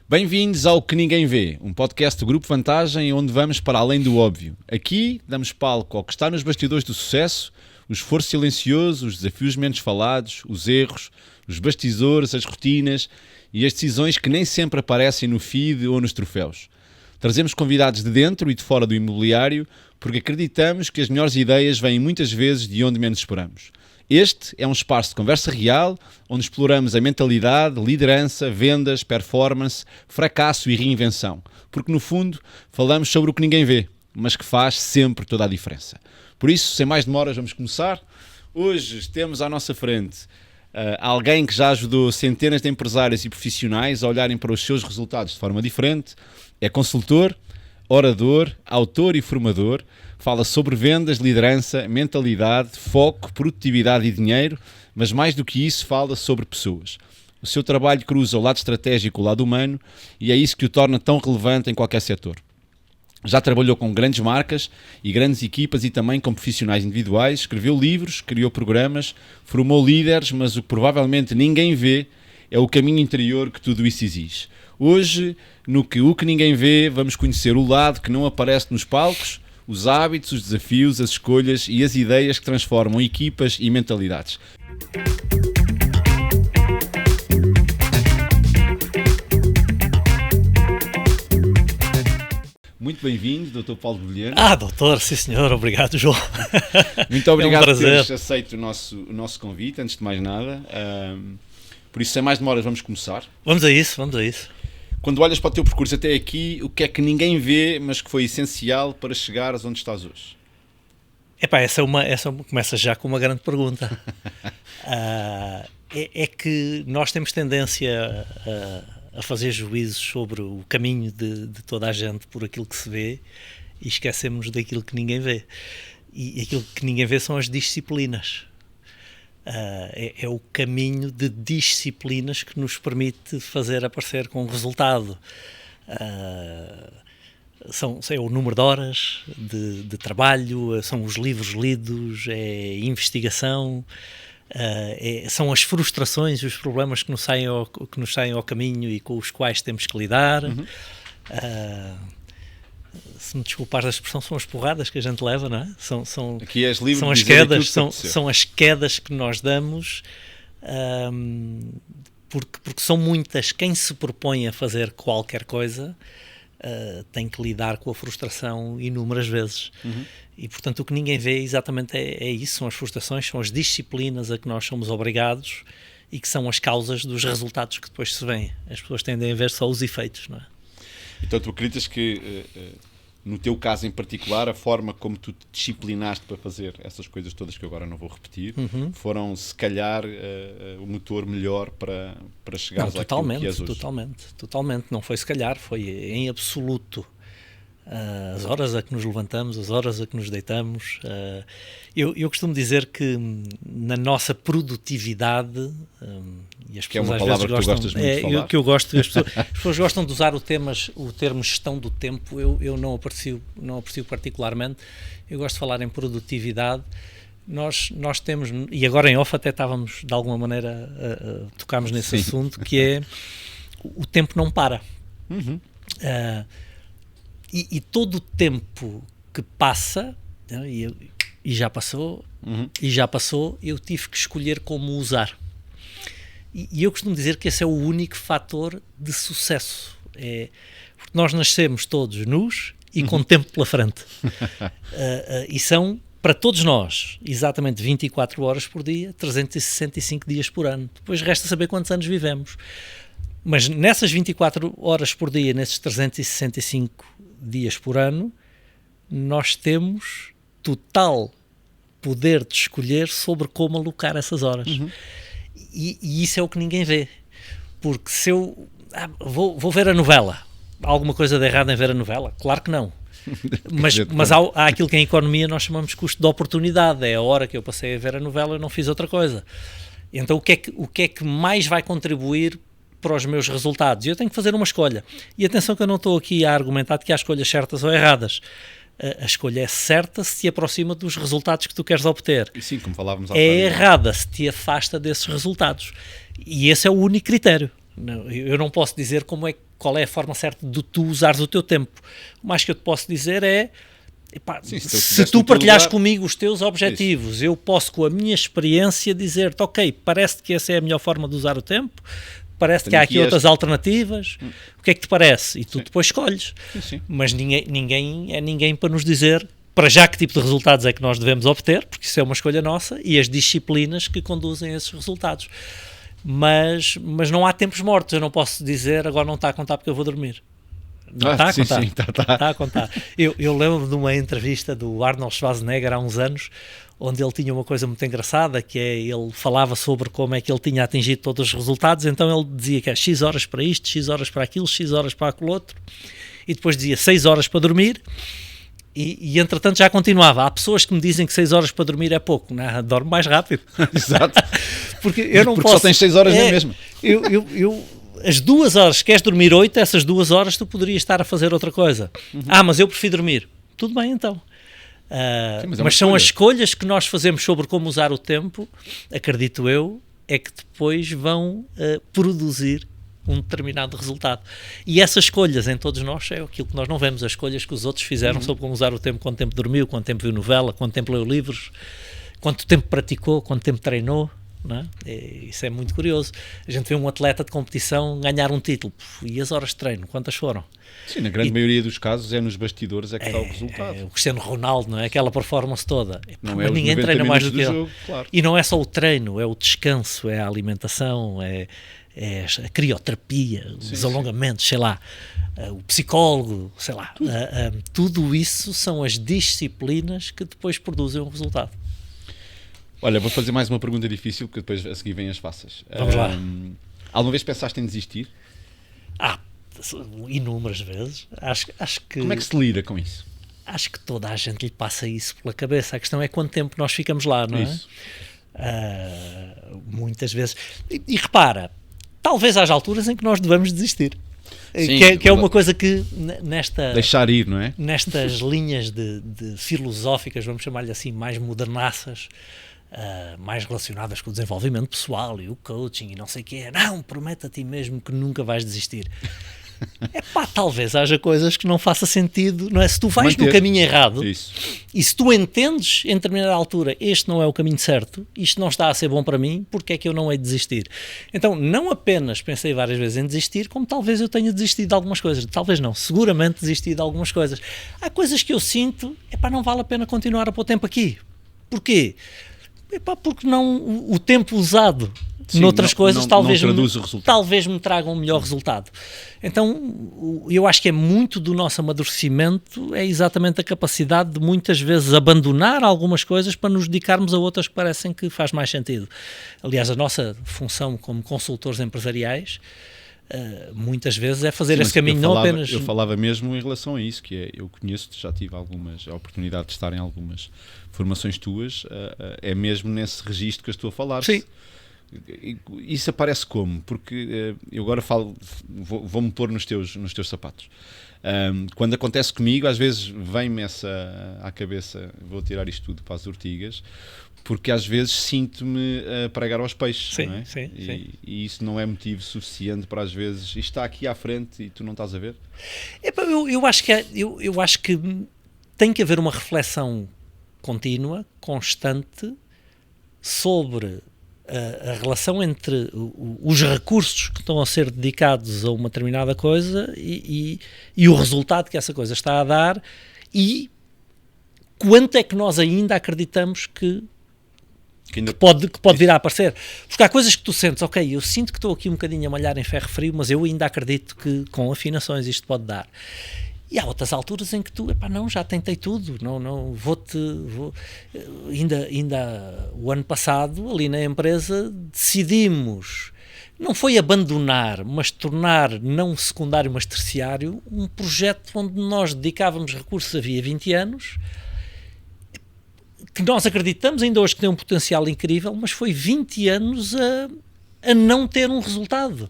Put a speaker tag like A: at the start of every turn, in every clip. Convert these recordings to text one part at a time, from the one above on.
A: Bem-vindos ao Que Ninguém Vê, um podcast do Grupo Vantagem onde vamos para além do óbvio. Aqui damos palco ao que está nos bastidores do sucesso, o esforço silencioso, os desafios menos falados, os erros, os bastidores, as rotinas e as decisões que nem sempre aparecem no feed ou nos troféus. Trazemos convidados de dentro e de fora do imobiliário porque acreditamos que as melhores ideias vêm muitas vezes de onde menos esperamos. Este é um espaço de conversa real, onde exploramos a mentalidade, liderança, vendas, performance, fracasso e reinvenção. Porque, no fundo, falamos sobre o que ninguém vê, mas que faz sempre toda a diferença. Por isso, sem mais demoras, vamos começar. Hoje temos à nossa frente alguém que já ajudou centenas de empresários e profissionais a olharem para os seus resultados de forma diferente. É consultor, orador, autor e formador. Fala sobre vendas, liderança, mentalidade, foco, produtividade e dinheiro, mas mais do que isso fala sobre pessoas. O seu trabalho cruza o lado estratégico e o lado humano e é isso que o torna tão relevante em qualquer setor. Já trabalhou com grandes marcas e grandes equipas e também com profissionais individuais, escreveu livros, criou programas, formou líderes, mas o que provavelmente ninguém vê é o caminho interior que tudo isso exige. Hoje, no O Que Ninguém Vê, vamos conhecer o lado que não aparece nos palcos, os hábitos, os desafios, as escolhas e as ideias que transformam equipas e mentalidades. Muito bem-vindo, Dr. Paulo Vilhena.
B: Doutor, sim senhor, obrigado, João.
A: Muito obrigado por teres aceito o nosso convite, antes de mais nada. Por isso, sem mais demoras, vamos começar.
B: Vamos a isso.
A: Quando olhas para o teu percurso até aqui, o que é que ninguém vê, mas que foi essencial para chegares onde estás hoje?
B: Essa começa já com uma grande pergunta. É que nós temos tendência a fazer juízos sobre o caminho de toda a gente por aquilo que se vê e esquecemos daquilo que ninguém vê. E aquilo que ninguém vê são as disciplinas. É o caminho de disciplinas que nos permite fazer aparecer com resultado. É o número de horas de trabalho, são os livros lidos, é investigação, são as frustrações e os problemas que nos saem ao caminho e com os quais temos que lidar. Se me desculpares a expressão, são as porradas que a gente leva, não é? São as quedas, são as quedas que nós damos, porque são muitas. Quem se propõe a fazer qualquer coisa tem que lidar com a frustração inúmeras vezes. E, portanto, o que ninguém vê exatamente é isso, são as frustrações, são as disciplinas a que nós somos obrigados e que são as causas dos resultados que depois se vêem. As pessoas tendem a ver só os efeitos, não é?
A: Então tu acreditas que, no teu caso em particular, a forma como tu te disciplinaste para fazer essas coisas todas que eu agora não vou repetir, foram, se calhar, o motor melhor para chegares àquilo que és hoje?
B: Totalmente. Não foi se calhar, foi em absoluto. As horas a que nos levantamos, as horas a que nos deitamos. Eu costumo dizer que na nossa produtividade, e as
A: que é
B: pessoas
A: uma
B: às
A: palavra
B: vezes
A: que tu gostas muito de falar.
B: Que eu gosto, as pessoas gostam de usar o termo gestão do tempo, eu não aprecio particularmente. Eu gosto de falar em produtividade. Nós temos, e agora em off até estávamos de alguma maneira tocámos nesse assunto, que é o tempo não para. E todo o tempo que passa, e já passou, eu tive que escolher como usar. E eu costumo dizer que esse é o único fator de sucesso. Porque nós nascemos todos nus e com tempo pela frente. E são, para todos nós, exatamente 24 horas por dia, 365 dias por ano. Depois resta saber quantos anos vivemos. Mas nessas 24 horas por dia, nesses 365 dias por ano, nós temos total poder de escolher sobre como alocar essas horas. E isso é o que ninguém vê. Porque se eu vou ver a novela, há alguma coisa de errado em ver a novela? Claro que não. Mas há aquilo que em economia nós chamamos de custo de oportunidade. É a hora que eu passei a ver a novela e não fiz outra coisa. Então o que é que mais vai contribuir para os meus resultados? Eu tenho que fazer uma escolha. E atenção que eu não estou aqui a argumentar que há escolhas certas ou erradas. A escolha é certa se te aproxima dos resultados que tu queres obter.
A: E sim, como falávamos
B: é errada se te afasta desses resultados. E esse é o único critério. Eu não posso dizer como é qual é a forma certa de tu usares o teu tempo. O mais que eu te posso dizer é, epá,
A: Sim,
B: se tu partilhares
A: lugar...
B: comigo os teus objetivos, isso. Eu posso com a minha experiência dizer-te, ok, parece que essa é a melhor forma de usar o tempo, parece que há aqui outras alternativas, o que é que te parece? E tu depois escolhes.
A: Sim.
B: Mas ninguém é ninguém para nos dizer para já que tipo de resultados é que nós devemos obter, porque isso é uma escolha nossa, e as disciplinas que conduzem a esses resultados. Mas não há tempos mortos, eu não posso dizer agora não está a contar porque eu vou dormir. Não está a contar.
A: Sim,
B: está a contar. Eu lembro de uma entrevista do Arnold Schwarzenegger há uns anos, onde ele tinha uma coisa muito engraçada, que é, ele falava sobre como é que ele tinha atingido todos os resultados, então ele dizia que é X horas para isto, X horas para aquilo, X horas para aquilo outro, e depois dizia 6 horas para dormir, e entretanto já continuava. Há pessoas que me dizem que 6 horas para dormir é pouco, não, dorme mais rápido.
A: Exato.
B: Porque eu não posso...
A: só tens 6 horas nem mesmo.
B: As 2 horas, queres dormir 8, essas 2 horas tu poderias estar a fazer outra coisa. Mas eu prefiro dormir. Tudo bem então.
A: Sim,
B: mas são as escolhas que nós fazemos sobre como usar o tempo, acredito eu, é que depois vão produzir um determinado resultado. E essas escolhas em todos nós é aquilo que nós não vemos, as escolhas que os outros fizeram sobre como usar o tempo, quanto tempo dormiu, quanto tempo viu novela, quanto tempo leu livros, quanto tempo praticou, quanto tempo treinou. Não é? Isso é muito curioso. A gente vê um atleta de competição ganhar um título, e as horas de treino, quantas foram?
A: Sim, na grande maioria dos casos é nos bastidores é que está o resultado.
B: O Cristiano Ronaldo, não é? Aquela performance toda.
A: Não
B: mas
A: é
B: ninguém treina mais do que ele.
A: Jogo, claro.
B: E não é só o treino, é o descanso, é a alimentação, é a crioterapia, os alongamentos, sei lá, o psicólogo, sei lá. Tudo isso são as disciplinas que depois produzem um resultado.
A: Olha, vou fazer mais uma pergunta difícil, porque depois a seguir vêm as fáceis.
B: Vamos lá.
A: Alguma vez pensaste em desistir?
B: Inúmeras vezes. Acho que...
A: Como é que se lida com isso?
B: Acho que toda a gente lhe passa isso pela cabeça. A questão é quanto tempo nós ficamos lá, não é?
A: Isso.
B: Muitas vezes. E repara, talvez haja alturas em que nós devamos desistir.
A: Sim,
B: que é uma coisa que nesta...
A: Deixar ir, não é?
B: Nestas linhas de filosóficas, vamos chamar-lhe assim, mais modernaças, mais relacionadas com o desenvolvimento pessoal e o coaching e não sei o quê. Não, promete a ti mesmo que nunca vais desistir. Talvez haja coisas que não faça sentido, não é? Se tu vais no caminho errado,
A: isso.
B: E se tu entendes em determinada altura, este não é o caminho certo, isto não está a ser bom para mim, porque é que eu não hei de desistir? Então, não apenas pensei várias vezes em desistir, como talvez eu tenha desistido de algumas coisas. Talvez não, seguramente desisti de algumas coisas. Há coisas que eu sinto, não vale a pena continuar a pôr tempo aqui. Porquê? Porque não, o tempo usado noutras coisas talvez me tragam um melhor resultado. Então, eu acho que é muito do nosso amadurecimento, é exatamente a capacidade de muitas vezes abandonar algumas coisas para nos dedicarmos a outras que parecem que faz mais sentido. Aliás, a nossa função como consultores empresariais muitas vezes é fazer esse caminho, não apenas...
A: Eu falava mesmo em relação a isso, que é, eu conheço-te, já tive a oportunidade de estar em algumas formações tuas, é mesmo nesse registro que eu estou a falar.
B: Sim.
A: Isso aparece como? Porque eu agora vou-me pôr nos teus sapatos. Quando acontece comigo, às vezes vem-me essa à cabeça, vou tirar isto tudo para as ortigas, porque às vezes sinto-me a pregar aos peixes.
B: Sim,
A: não é?
B: sim.
A: E isso não é motivo suficiente para, às vezes, isto está aqui à frente e tu não estás a ver?
B: Eu acho que tem que haver uma reflexão contínua, constante, sobre a relação entre os recursos que estão a ser dedicados a uma determinada coisa e o resultado que essa coisa está a dar, e quanto é que nós ainda acreditamos que pode vir a aparecer. Porque há coisas que tu sentes, ok, eu sinto que estou aqui um bocadinho a malhar em ferro frio, mas eu ainda acredito que com afinações isto pode dar. E há outras alturas em que tu, não, já tentei tudo, ainda o ano passado, ali na empresa, decidimos, não foi abandonar, mas tornar não secundário, mas terciário, um projeto onde nós dedicávamos recursos havia 20 anos, que nós acreditamos ainda hoje que tem um potencial incrível, mas foi 20 anos a não ter um resultado.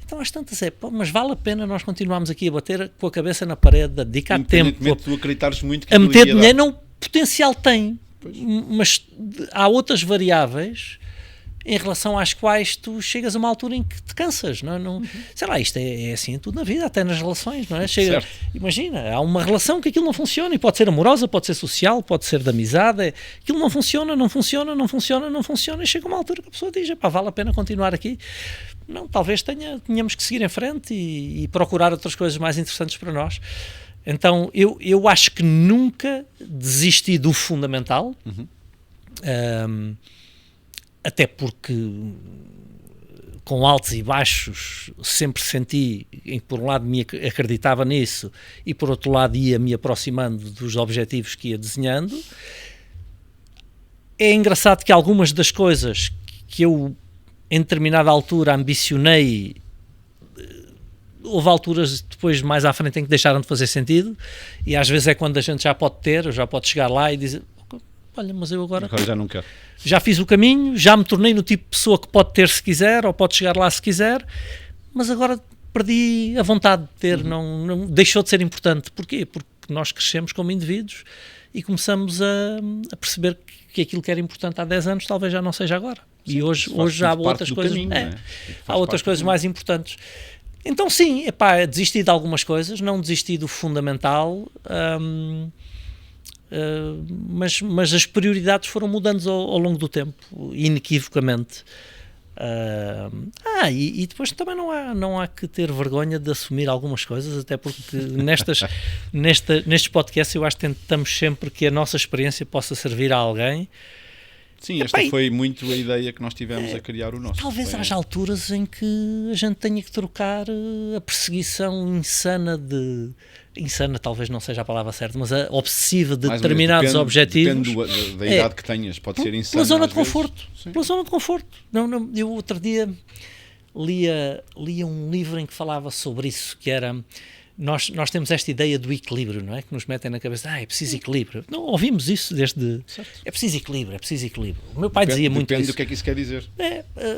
B: Então, às tantas mas vale a pena nós continuarmos aqui a bater com a cabeça na parede, a dedicar tempo,
A: tu acreditares muito que
B: a meter dinheiro, não, potencial tem, pois. Mas há outras variáveis em relação às quais tu chegas a uma altura em que te cansas, não, sei lá, isto é assim em tudo na vida, até nas relações, não é? Imagina, há uma relação que aquilo não funciona, e pode ser amorosa, pode ser social, pode ser de amizade, aquilo não funciona, e chega uma altura que a pessoa diz, pá, vale a pena continuar aqui? Não, talvez tenhamos que seguir em frente e procurar outras coisas mais interessantes para nós. Então, eu acho que nunca desisti do fundamental, até porque com altos e baixos sempre senti em que por um lado me acreditava nisso e por outro lado ia me aproximando dos objetivos que ia desenhando. É engraçado que algumas das coisas que eu em determinada altura ambicionei, houve alturas depois mais à frente em que deixaram de fazer sentido, e às vezes é quando a gente já pode chegar lá e dizer, olha, mas eu agora
A: já não quero.
B: Já fiz o caminho, já me tornei no tipo de pessoa que pode ter se quiser, ou pode chegar lá se quiser, mas agora perdi a vontade de ter, não deixou de ser importante. Porquê? Porque nós crescemos como indivíduos e começamos a perceber que aquilo que era importante há 10 anos talvez já não seja agora. Sim, e hoje já há outras coisas, caminho, há outras coisas mais importantes. Então sim, desisti de algumas coisas, não desisti do fundamental, mas as prioridades foram mudando ao longo do tempo, inequivocamente. E depois também não há que ter vergonha de assumir algumas coisas, até porque nestes podcasts eu acho que tentamos sempre que a nossa experiência possa servir a alguém.
A: Sim, esta foi muito a ideia que nós tivemos a criar o nosso.
B: Talvez haja alturas em que a gente tenha que trocar a perseguição insana talvez não seja a palavra certa, mas a obsessiva de determinados objetivos.
A: Depende da idade que tenhas, pode ser insana.
B: Pela zona de conforto. Pela zona de conforto. Eu outro dia lia um livro em que falava sobre isso, que era... Nós temos esta ideia do equilíbrio, não é? Que nos metem na cabeça, é preciso equilíbrio. Não, ouvimos isso desde... Certo. É preciso equilíbrio. O meu pai dizia muito isso.
A: Depende do que é que isso quer dizer.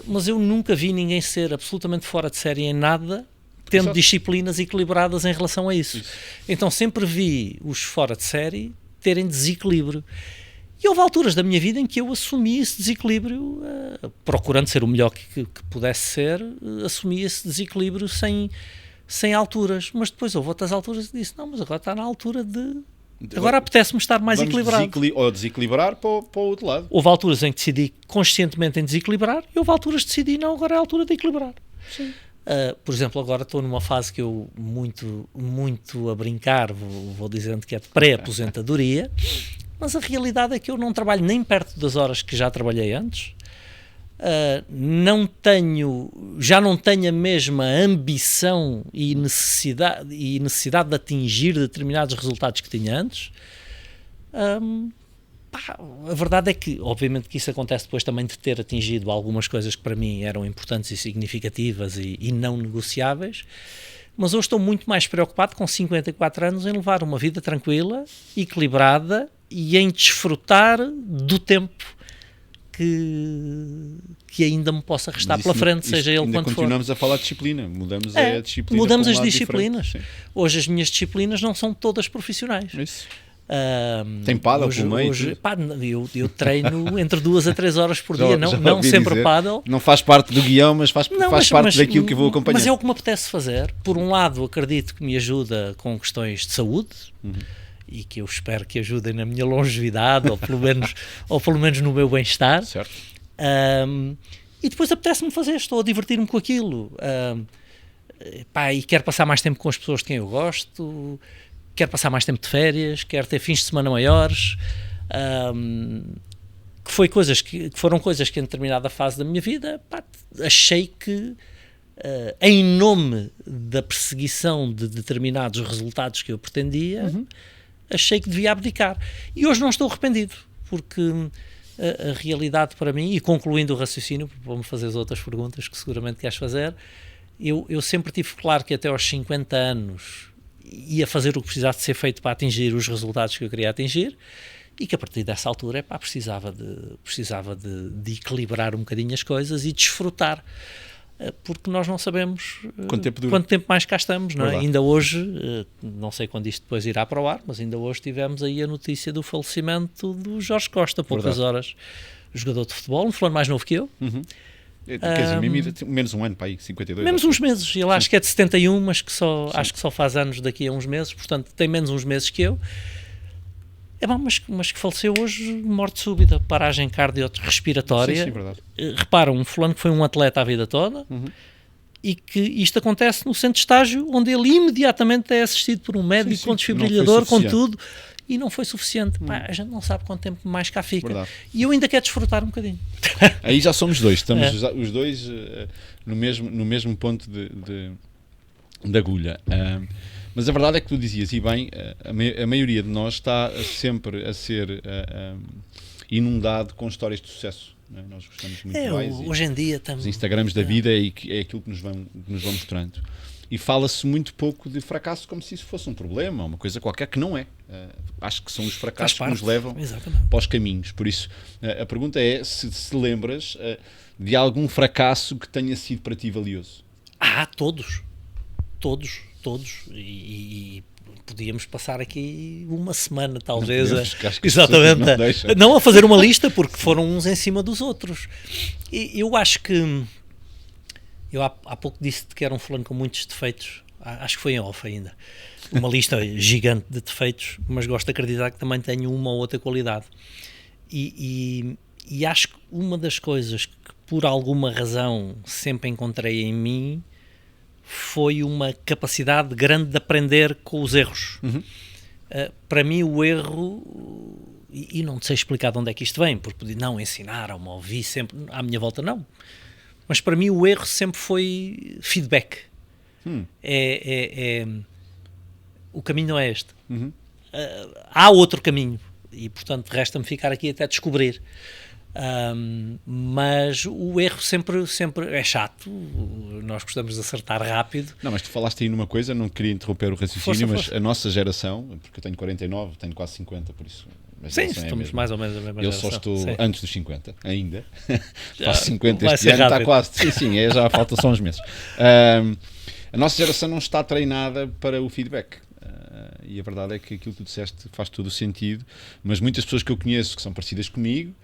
B: Mas eu nunca vi ninguém ser absolutamente fora de série em nada, tendo disciplinas equilibradas em relação a isso. Então sempre vi os fora de série terem desequilíbrio. E houve alturas da minha vida em que eu assumi esse desequilíbrio, procurando ser o melhor que pudesse ser, assumi esse desequilíbrio sem alturas, mas depois houve outras alturas que disse, não, mas agora está na altura de... Agora apetece-me estar mais equilibrado.
A: Ou desequilibrar para o outro lado.
B: Houve alturas em que decidi conscientemente em desequilibrar e houve alturas que decidi, não, agora é a altura de equilibrar.
A: Sim.
B: Por exemplo, agora estou numa fase que eu, muito a brincar, vou dizendo que é de pré-aposentadoria, mas a realidade é que eu não trabalho nem perto das horas que já trabalhei antes. Já não tenho a mesma ambição e necessidade de atingir determinados resultados que tinha antes. A verdade é que, obviamente que isso acontece depois também de ter atingido algumas coisas que para mim eram importantes e significativas e não negociáveis, mas hoje estou muito mais preocupado com 54 anos em levar uma vida tranquila, equilibrada e em desfrutar do tempo que ainda me possa restar pela frente, seja ele quanto for.
A: Continuamos a falar de disciplina, mudamos a disciplina.
B: Mudamos as disciplinas. Hoje as minhas disciplinas não são todas profissionais.
A: Isso. Tem pádel pelo meio?
B: Eu treino entre 2 a 3 horas por dia, não sempre pádel.
A: Não faz parte do guião, mas faz parte daquilo que eu vou acompanhar.
B: Mas é o que me apetece fazer. Por um lado, acredito que me ajuda com questões de saúde, e que eu espero que ajudem na minha longevidade, ou pelo menos no meu bem-estar.
A: Certo.
B: E depois apetece-me fazer, estou a divertir-me com aquilo. E quero passar mais tempo com as pessoas de quem eu gosto, quero passar mais tempo de férias, quero ter fins de semana maiores, que foram coisas que em determinada fase da minha vida, achei que, em nome da perseguição de determinados resultados que eu pretendia, achei que devia abdicar. E hoje não estou arrependido, porque a realidade para mim, e concluindo o raciocínio, vou-me fazer as outras perguntas que seguramente queres fazer, eu sempre tive claro que até aos 50 anos ia fazer o que precisasse de ser feito para atingir os resultados que eu queria atingir, e que a partir dessa altura precisava de equilibrar um bocadinho as coisas e desfrutar, porque nós não sabemos quanto tempo mais cá estamos, não é? Ainda hoje, não sei quando isto depois irá para o ar, mas ainda hoje tivemos aí a notícia do falecimento do Jorge Costa, poucas horas jogador de futebol, um fulano mais novo que eu.
A: Quer dizer, menos um ano para aí, 52.
B: Menos uns meses. Ele acho que é de 71, mas acho que só faz anos daqui a uns meses, portanto tem menos uns meses que eu. Mas que faleceu hoje, morte súbita, paragem cardiorrespiratória.
A: Sim, verdade.
B: Repara, um fulano que foi um atleta a vida toda e que isto acontece no centro de estágio, onde ele imediatamente é assistido por um médico com desfibrilhador, com tudo, e não foi suficiente. Pá, a gente não sabe quanto tempo mais cá fica.
A: Verdade.
B: E eu ainda quero desfrutar um bocadinho.
A: Aí já somos dois, estamos os dois no mesmo ponto de agulha. Mas a verdade é que tu dizias, e bem, a maioria de nós está sempre a ser inundado com histórias de sucesso. Não é? Nós gostamos muito mais.
B: Hoje em dia estamos...
A: Os Instagrams da vida é aquilo que nos vão mostrando. E fala-se muito pouco de fracasso como se isso fosse um problema, uma coisa qualquer, que não é. Acho que são os fracassos que nos levam para os caminhos. Por isso, a pergunta é se lembras de algum fracasso que tenha sido para ti valioso.
B: Todos. E podíamos passar aqui uma semana, talvez. Exatamente. Não a fazer uma lista, porque foram uns em cima dos outros. E eu acho que... Eu há pouco disse-te que era um fulano com muitos defeitos. Acho que foi em off ainda. Uma lista gigante de defeitos, mas gosto de acreditar que também tenho uma ou outra qualidade. E acho que uma das coisas que, por alguma razão, sempre encontrei em mim foi uma capacidade grande de aprender com os erros. Para mim, o erro... E não sei explicar de onde é que isto vem, porque não ensinaram-me, ouvi sempre à minha volta, não. Mas para mim o erro sempre foi feedback. O caminho não é este. Há outro caminho. E, portanto, resta-me ficar aqui até descobrir. Mas o erro sempre é chato. Nós gostamos de acertar rápido.
A: Não, mas tu falaste aí numa coisa, não queria interromper o raciocínio, mas a nossa geração, porque eu tenho 49, tenho quase 50, por isso...
B: Sim, estamos mais ou menos a mesma geração.
A: Eu só estou antes dos 50, ainda. Faço 50 este ano, está quase. Sim, já falta só uns meses. A nossa geração não está treinada para o feedback. E a verdade é que aquilo que tu disseste faz todo o sentido, mas muitas pessoas que eu conheço que são parecidas comigo,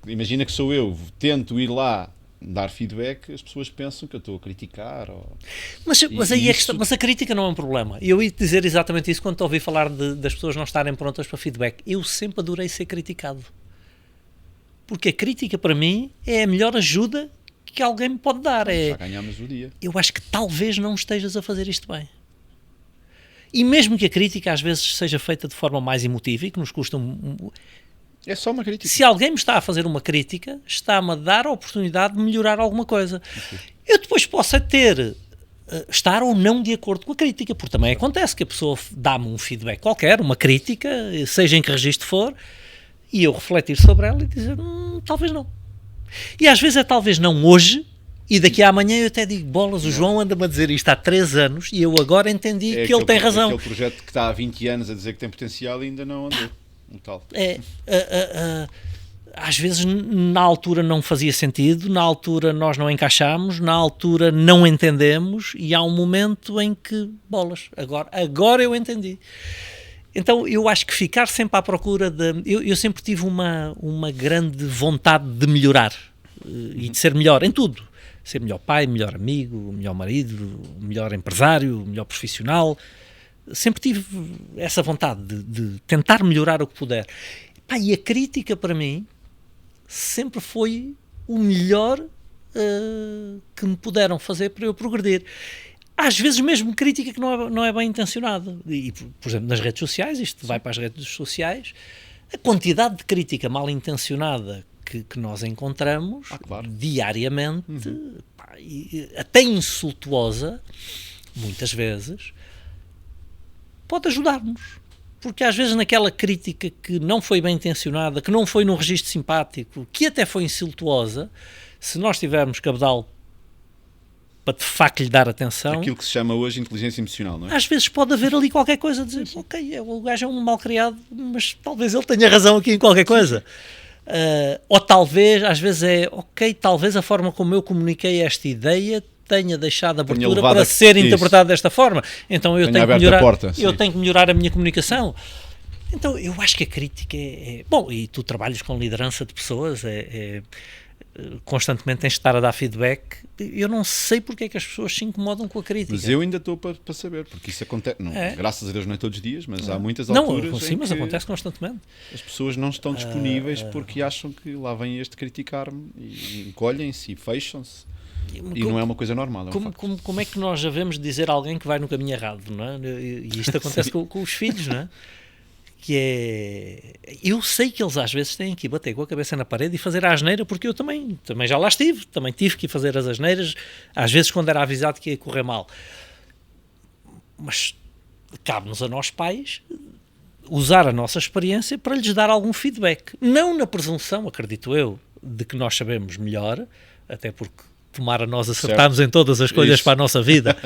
A: imagina que sou eu, tento ir lá dar feedback, as pessoas pensam que eu estou a criticar.
B: Mas a crítica não é um problema. Eu ia dizer exatamente isso quando te ouvi falar das pessoas não estarem prontas para feedback. Eu sempre adorei ser criticado. Porque a crítica, para mim, é a melhor ajuda que alguém me pode dar.
A: Já ganhámos o dia.
B: Eu acho que talvez não estejas a fazer isto bem. E mesmo que a crítica às vezes seja feita de forma mais emotiva e que nos custa
A: É só uma crítica.
B: Se alguém me está a fazer uma crítica, está-me a dar a oportunidade de melhorar alguma coisa. Eu depois posso estar ou não de acordo com a crítica, porque também acontece que a pessoa dá-me um feedback qualquer, uma crítica, seja em que registro for, e eu refletir sobre ela e dizer, talvez não. E às vezes é talvez não hoje, e daqui a amanhã eu até digo, bolas, o João anda-me a dizer isto há 3 anos, e eu agora entendi que ele tem razão.
A: Aquele projeto que está há 20 anos a dizer que tem potencial e ainda não andou.
B: Às vezes na altura não fazia sentido, na altura nós não encaixámos, na altura não entendemos e há um momento em que, bolas, agora eu entendi. Então eu acho que ficar sempre à procura eu sempre tive uma grande vontade de melhorar e de ser melhor em tudo, ser melhor pai, melhor amigo, melhor marido, melhor empresário, melhor profissional. Sempre tive essa vontade de tentar melhorar o que puder. E a crítica, para mim, sempre foi o melhor que me puderam fazer para eu progredir. Às vezes mesmo crítica que não é bem intencionada. E, por exemplo, nas redes sociais, isto vai para as redes sociais, a quantidade de crítica mal intencionada que nós encontramos diariamente, até insultuosa, muitas vezes, pode ajudar-nos, porque às vezes naquela crítica que não foi bem intencionada, que não foi num registro simpático, que até foi insultuosa, se nós tivermos cabedal para de facto lhe dar atenção...
A: Aquilo que se chama hoje inteligência emocional, não é?
B: Às vezes pode haver ali qualquer coisa, dizer, ok, o gajo é um mal criado, mas talvez ele tenha razão aqui em qualquer coisa. Ou talvez, às vezes talvez a forma como eu comuniquei esta ideia tenha deixado a abertura para ser interpretado desta forma. Então eu tenho que melhorar a minha comunicação. Então, eu acho que a crítica é... Bom, e tu trabalhas com liderança de pessoas, constantemente tens de estar a dar feedback. Eu não sei porque é que as pessoas se incomodam com a crítica.
A: Mas eu ainda estou para saber, porque isso acontece, graças a Deus não é todos os dias, mas há muitas
B: não,
A: alturas
B: sim,
A: em
B: mas
A: que
B: acontece constantemente.
A: as pessoas não estão disponíveis porque acham que lá vem este criticar-me e encolhem-se e fecham-se. E não é uma coisa normal.
B: Como é que nós devemos dizer a alguém que vai no caminho errado, não é? E isto acontece com os filhos, não é? Que é... Eu sei que eles às vezes têm que bater com a cabeça na parede e fazer a asneira, porque eu também já lá estive, também tive que fazer as asneiras, às vezes quando era avisado que ia correr mal. Mas cabe-nos a nós pais usar a nossa experiência para lhes dar algum feedback. Não na presunção, acredito eu, de que nós sabemos melhor, até porque tomara nós acertarmos em todas as coisas para a nossa vida,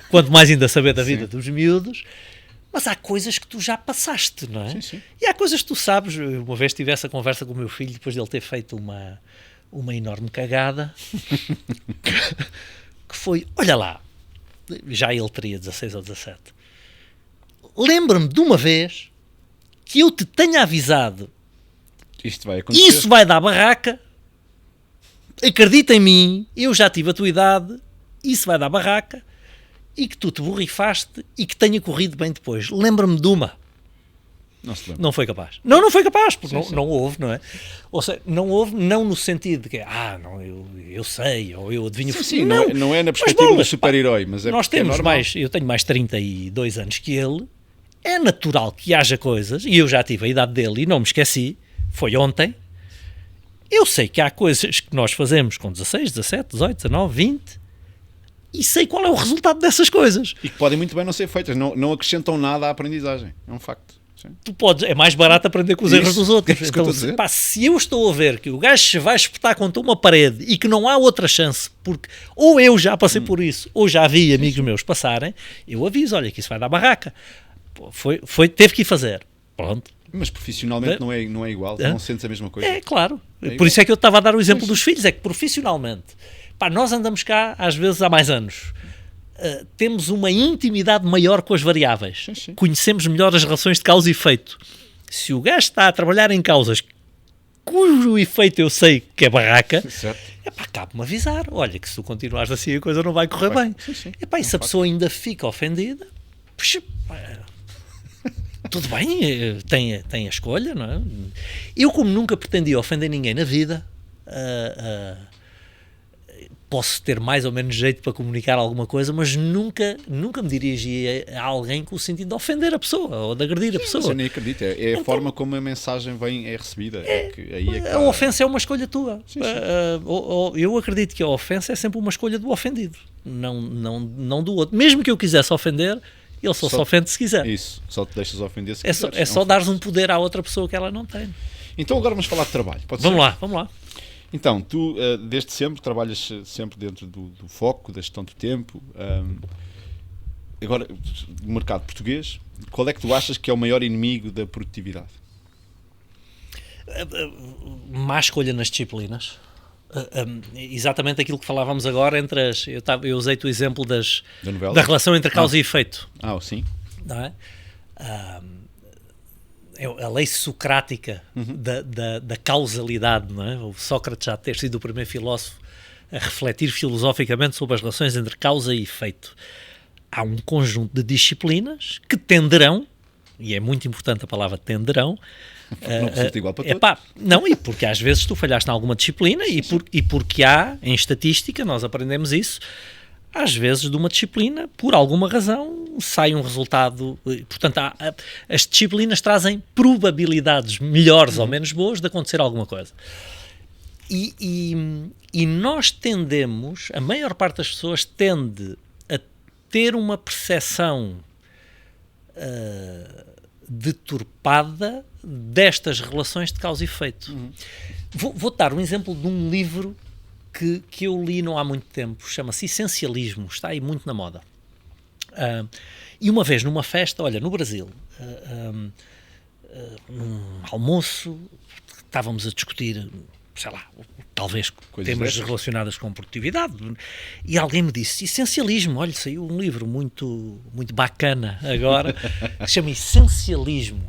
B: quanto mais ainda saber da vida dos miúdos. Mas há coisas que tu já passaste, não é?
A: Sim.
B: E há coisas que tu sabes. Uma vez tive essa conversa com o meu filho, depois de ele ter feito uma enorme cagada, que foi, olha lá, já ele teria 16 ou 17. Lembra-me de uma vez que eu te tenha avisado,
A: isto vai acontecer.
B: Isso vai dar barraca, acredita em mim, eu já tive a tua idade, isso vai dar barraca, e que tu te borrifaste e que tenha corrido bem depois. Lembra-me de uma.
A: Não se lembra.
B: Não foi capaz. Não foi capaz, porque
A: Sim.
B: Não houve, não é? Ou seja, não houve, não no sentido de que, não, eu sei, ou eu adivinho...
A: Sim, não é na perspectiva do super-herói, mas é
B: nós temos eu tenho mais 32 anos que ele, é natural que haja coisas, e eu já tive a idade dele e não me esqueci, foi ontem, eu sei que há coisas que nós fazemos com 16, 17, 18, 19, 20... e sei qual é o resultado dessas coisas.
A: E que podem muito bem não ser feitas, não acrescentam nada à aprendizagem, é um facto. Sim.
B: Tu é mais barato aprender com os erros dos outros.
A: Então,
B: se eu estou a ver que o gajo se vai espetar contra uma parede e que não há outra chance, porque ou eu já passei por isso, ou já vi amigos meus passarem, eu aviso, olha que isso vai dar barraca. Teve que ir fazer. Pronto.
A: Mas profissionalmente não é igual, não sentes a mesma coisa.
B: É, claro. Por isso é que eu estava a dar o exemplo dos filhos, é que profissionalmente... nós andamos cá, às vezes, há mais anos. Temos uma intimidade maior com as variáveis.
A: Sim.
B: Conhecemos melhor as relações de causa e efeito. Se o gajo está a trabalhar em causas cujo efeito eu sei que é barraca, cabe-me avisar. Olha, que se tu continuares assim a coisa não vai correr bem.
A: Sim.
B: E se a pessoa ainda fica ofendida, tudo bem, tem a escolha, não é? Eu, como nunca pretendi ofender ninguém na vida... posso ter mais ou menos jeito para comunicar alguma coisa, mas nunca me dirigi a alguém com o sentido de ofender a pessoa ou de agredir a pessoa.
A: Mas eu nem acredito, é a forma como a mensagem é recebida.
B: A ofensa é uma escolha tua.
A: Sim.
B: Eu acredito que a ofensa é sempre uma escolha do ofendido, não do outro. Mesmo que eu quisesse ofender, ele só se ofende se quiser.
A: Isso, só te deixas ofender se
B: quiseres. É só dares um poder à outra pessoa que ela não tem.
A: Então agora vamos falar de trabalho.
B: Vamos lá.
A: Então, tu desde sempre trabalhas sempre dentro do foco, da gestão do tempo. Agora, no mercado português, qual é que tu achas que é o maior inimigo da produtividade?
B: Má escolha nas disciplinas. Exatamente aquilo que falávamos agora entre as... Eu usei-te o exemplo da relação entre causa e efeito.
A: Sim.
B: Não é? A lei socrática da causalidade, não é? O Sócrates já ter sido o primeiro filósofo a refletir filosoficamente sobre as relações entre causa e efeito. Há um conjunto de disciplinas que tenderão, e é muito importante a palavra tenderão,
A: não precisa igual para todos.
B: Não, e porque às vezes tu falhaste em alguma disciplina e porque há, em estatística, nós aprendemos isso, às vezes de uma disciplina, por alguma razão, sai um resultado. Portanto, as disciplinas trazem probabilidades melhores ou menos boas de acontecer alguma coisa. E nós tendemos, a maior parte das pessoas tende a ter uma percepção deturpada destas relações de causa e efeito. Vou dar um exemplo de um livro que eu li não há muito tempo, chama-se Essencialismo, está aí muito na moda. E uma vez numa festa, olha, no Brasil, num almoço, estávamos a discutir, sei lá, talvez temas relacionados com produtividade, e alguém me disse, Essencialismo, olha, saiu um livro muito, muito bacana agora, que se chama Essencialismo.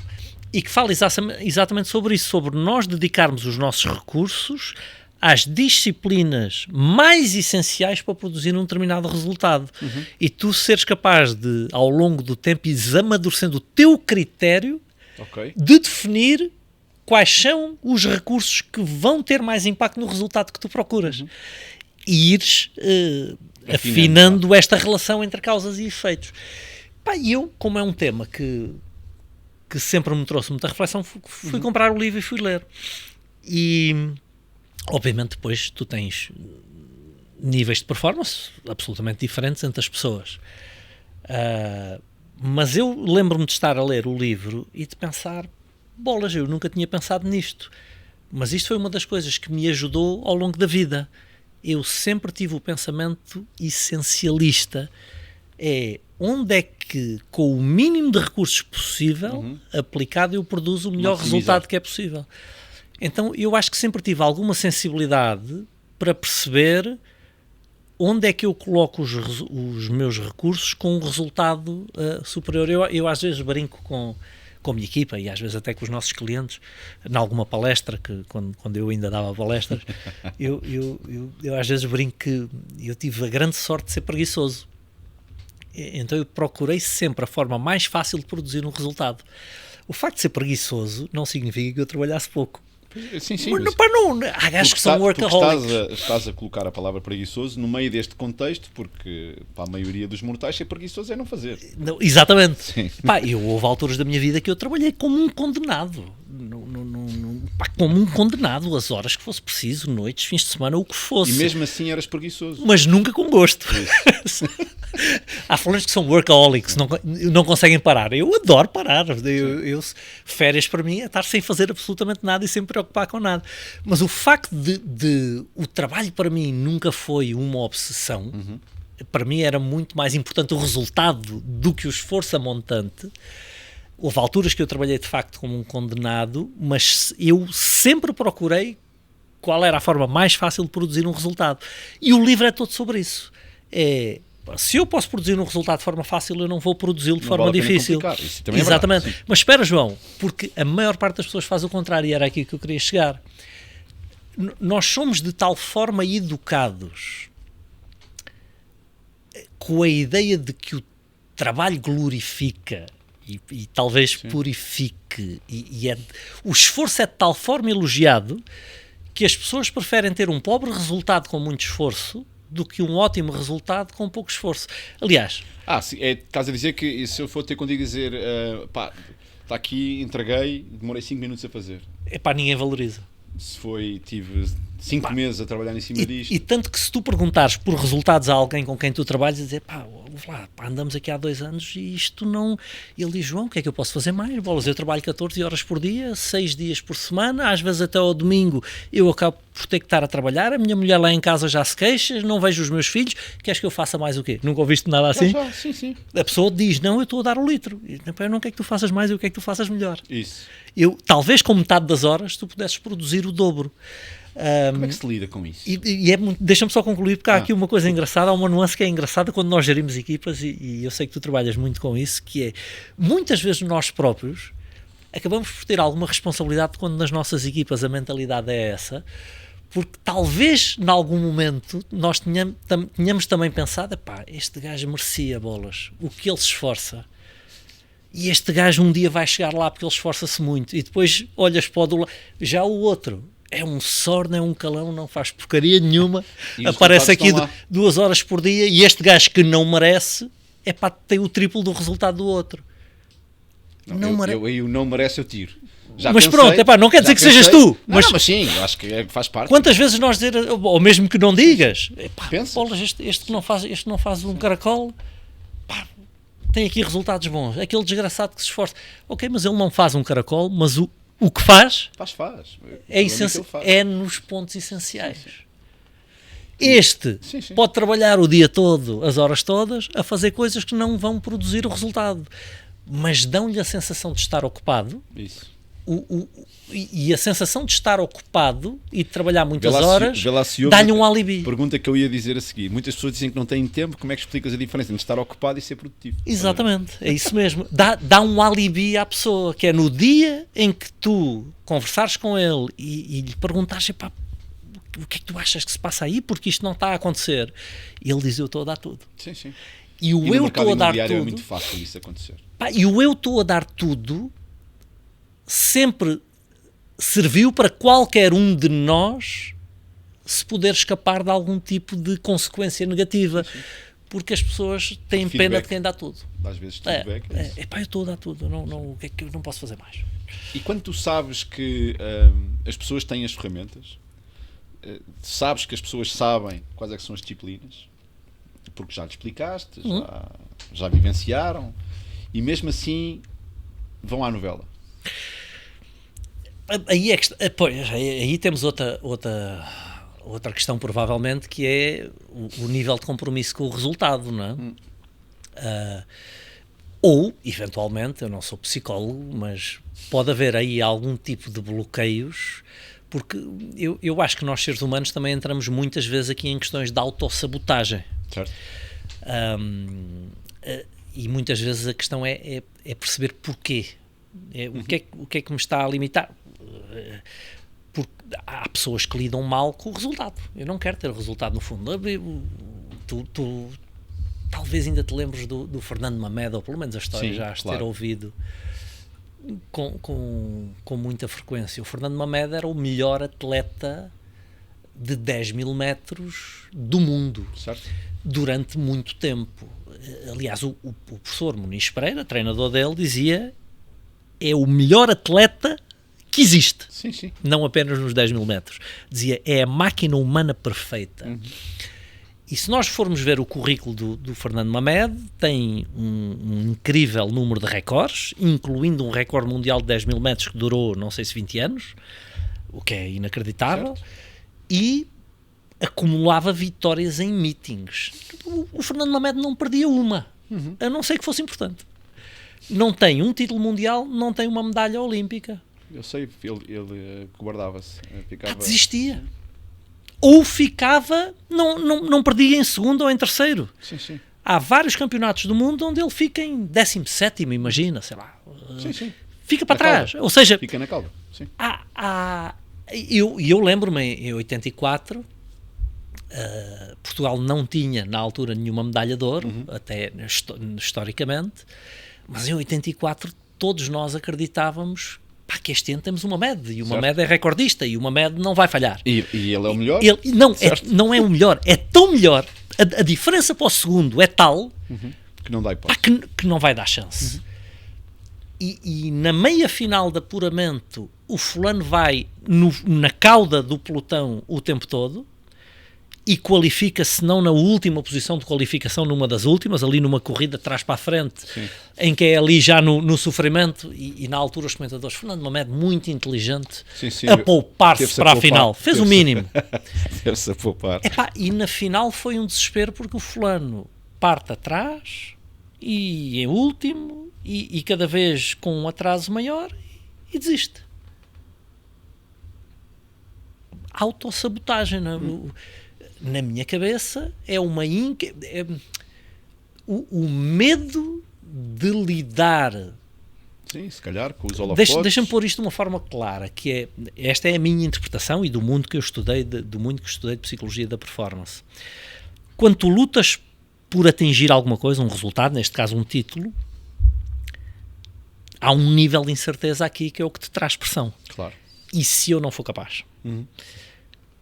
B: e que fala exatamente sobre isso, sobre nós dedicarmos os nossos recursos às disciplinas mais essenciais para produzir um determinado resultado. E tu seres capaz de, ao longo do tempo, ires amadurecendo o teu critério de definir quais são os recursos que vão ter mais impacto no resultado que tu procuras. E ires afinando esta relação entre causas e efeitos. Pá, e eu, como é um tema que sempre me trouxe muita reflexão, fui comprar o livro e fui ler. E, obviamente, depois tu tens níveis de performance absolutamente diferentes entre as pessoas. Mas eu lembro-me de estar a ler o livro e de pensar, bolas, eu nunca tinha pensado nisto. Mas isto foi uma das coisas que me ajudou ao longo da vida. Eu sempre tive o pensamento essencialista. Onde é que, com o mínimo de recursos possível, aplicado, eu produzo o melhor resultado que é possível. Então, eu acho que sempre tive alguma sensibilidade para perceber onde é que eu coloco os meus recursos com um resultado superior. Eu às vezes brinco com a minha equipa e às vezes até com os nossos clientes, em alguma palestra, que quando eu ainda dava palestras, eu às vezes brinco que eu tive a grande sorte de ser preguiçoso. Então eu procurei sempre a forma mais fácil de produzir um resultado. O facto de ser preguiçoso não significa que eu trabalhasse pouco.
A: Sim,
B: mas não, há gajos que são workaholics.
A: Estás a colocar a palavra preguiçoso no meio deste contexto, porque para a maioria dos mortais ser preguiçoso é não fazer.
B: Não, exatamente. Pá, houve alturas da minha vida que eu trabalhei como um condenado. Como um condenado, as horas que fosse preciso, noites, fins de semana, o que fosse.
A: E mesmo assim eras preguiçoso.
B: Mas nunca com gosto. Há fulanos que são workaholics, não conseguem parar. Eu adoro parar. Férias para mim é estar sem fazer absolutamente nada e sem me preocupar com nada. Mas o facto de o trabalho para mim nunca foi uma obsessão, para mim era muito mais importante o resultado do que o esforço a montante. Houve alturas que eu trabalhei de facto como um condenado, mas eu sempre procurei qual era a forma mais fácil de produzir um resultado. E o livro é todo sobre isso. Se eu posso produzir um resultado de forma fácil, eu não vou produzi-lo de forma difícil.
A: Isso também
B: exatamente.
A: É verdade,
B: mas espera, João, porque a maior parte das pessoas faz o contrário e era aqui que eu queria chegar. Nós somos de tal forma educados com a ideia de que o trabalho glorifica e talvez purifique, o esforço é de tal forma elogiado que as pessoas preferem ter um pobre resultado com muito esforço do que um ótimo resultado com pouco esforço. Aliás...
A: estás a dizer que se eu for ter contigo dizer pá, está aqui, entreguei, demorei 5 minutos a fazer.
B: Ninguém valoriza.
A: Tive 5 meses a trabalhar em cima disto.
B: E tanto que se tu perguntares por resultados a alguém com quem tu trabalhas, dizer, andamos aqui há 2 anos e isto não... Ele diz, João, o que é que eu posso fazer mais? Bolas, eu trabalho 14 horas por dia, 6 dias por semana, às vezes até ao domingo eu acabo por ter que estar a trabalhar, a minha mulher lá em casa já se queixa, não vejo os meus filhos, queres que eu faça mais o quê? Nunca ouviste nada assim?
A: Sim.
B: A pessoa diz, não, eu estou a dar o litro. Eu não quero que tu faças mais, eu quero que tu faças melhor.
A: Isso.
B: Talvez com metade das horas tu pudesses produzir o dobro.
A: Como é que se lida com isso?
B: Deixa-me só concluir, porque há aqui uma coisa engraçada, há uma nuance que é engraçada quando nós gerimos equipas, e eu sei que tu trabalhas muito com isso, que é, muitas vezes nós próprios acabamos por ter alguma responsabilidade quando nas nossas equipas a mentalidade é essa, porque talvez, em algum momento, nós tenhamos também pensado, este gajo merecia bolas, o que ele se esforça. E este gajo um dia vai chegar lá porque ele esforça-se muito. E depois olhas para o do lado. Já o outro é um sorno, é um calão, não faz porcaria nenhuma. Aparece aqui 2 horas por dia e este gajo que não merece tem o triplo do resultado do outro.
A: Eu não merece, eu tiro.
B: Mas pronto, não quer dizer que sejas tu.
A: Mas sim, acho que faz parte.
B: Quantas vezes nós dizer, ou mesmo que não digas, bolas, este que não faz um caracol, tem aqui resultados bons. Aquele desgraçado que se esforça. Ok, mas ele não faz um caracol, mas o que faz. É nos pontos essenciais. Sim. Pode trabalhar o dia todo, as horas todas, a fazer coisas que não vão produzir o resultado. Mas dão-lhe a sensação de estar ocupado.
A: Isso.
B: e a sensação de estar ocupado e de trabalhar muitas
A: Vê lá
B: horas
A: se houve
B: dá-lhe um alibi.
A: Pergunta que eu ia dizer a seguir. Muitas pessoas dizem que não têm tempo. Como é que explicas a diferença entre estar ocupado e ser produtivo?
B: Exatamente, é isso mesmo. Dá um alibi à pessoa, que é no dia em que tu conversares com ele e lhe perguntares, pá, o que é que tu achas que se passa aí? Porque isto não está a acontecer. E ele diz, eu estou a dar tudo.
A: Sim, sim.
B: E o eu estou a dar tudo...
A: é muito fácil isso acontecer.
B: Pá, e o eu estou a dar tudo sempre serviu para qualquer um de nós se poder escapar de algum tipo de consequência negativa. Sim. Porque as pessoas têm pena de quem dá tudo.
A: Às vezes feedback é isso.
B: Pá, eu estou a dar tudo, o que é que eu não posso fazer mais?
A: E quando tu sabes que as pessoas têm as ferramentas, sabes que as pessoas sabem quais é que são as disciplinas, porque já lhe explicaste, já vivenciaram, e mesmo assim vão à novela.
B: Aí temos outra questão, provavelmente, que é o nível de compromisso com o resultado, não é? Ou, eventualmente, eu não sou psicólogo, mas pode haver aí algum tipo de bloqueios, porque eu acho que nós, seres humanos, também entramos muitas vezes aqui em questões de autossabotagem.
A: Certo.
B: E muitas vezes a questão é perceber porquê. O que é que me está a limitar? Porque há pessoas que lidam mal com o resultado. Eu não quero ter o resultado no fundo. Tu talvez ainda te lembres do Fernando Mamed, ou pelo menos a história. Sim, já has ter ouvido com muita frequência. O Fernando Mamed era o melhor atleta de 10 mil metros do mundo.
A: Certo.
B: Durante muito tempo. Aliás, o professor Muniz Pereira, treinador dele, dizia: é o melhor atleta que existe.
A: Sim, sim.
B: Não apenas nos 10 mil metros. Dizia, é a máquina humana perfeita. E se nós formos ver o currículo do Fernando Mamed, tem um incrível número de recordes, incluindo um recorde mundial de 10 mil metros que durou, não sei se 20 anos, o que é inacreditável, certo. E acumulava vitórias em meetings. O Fernando Mamed não perdia uma, a não ser que fosse importante. Não tem um título mundial, não tem uma medalha olímpica.
A: Eu sei, ele guardava-se.
B: Desistia. Ou ficava, não perdia em segundo ou em terceiro.
A: Sim, sim.
B: Há vários campeonatos do mundo onde ele fica em 17º, imagina, sei lá.
A: Sim, sim.
B: Fica para trás.
A: Cauda.
B: Ou seja...
A: Fica na cauda, sim.
B: Eu lembro-me, em 84, Portugal não tinha, na altura, nenhuma medalha de ouro, até historicamente, mas em 84 todos nós acreditávamos que este ano temos uma Mamed, e o Mamed é recordista, e o Mamed não vai falhar.
A: E ele é o melhor?
B: Não é o melhor, é tão melhor, a diferença para o segundo é tal
A: que não dá hipótese.
B: Que não vai dar chance. E na meia final de apuramento, o fulano vai na cauda do pelotão o tempo todo, e qualifica-se não na última posição de qualificação, numa das últimas, ali numa corrida de trás para a frente, sim, em que é ali já no sofrimento, e na altura os comentadores, Fernando Mamed, muito inteligente, sim, a poupar-se para a final, fez o mínimo.
A: Teve-se a poupar.
B: E na final foi um desespero, porque o fulano parte atrás, e em último, e cada vez com um atraso maior, e desiste. Autossabotagem, não é? Na minha cabeça é uma o medo de lidar.
A: Sim, se calhar com os holofotes.
B: Deixa-me pôr isto de uma forma clara, que é, esta é a minha interpretação e do mundo que eu estudei, do mundo que estudei de psicologia da performance. Quando tu lutas por atingir alguma coisa, um resultado, neste caso um título, há um nível de incerteza aqui que é o que te traz pressão.
A: Claro.
B: E se eu não for capaz?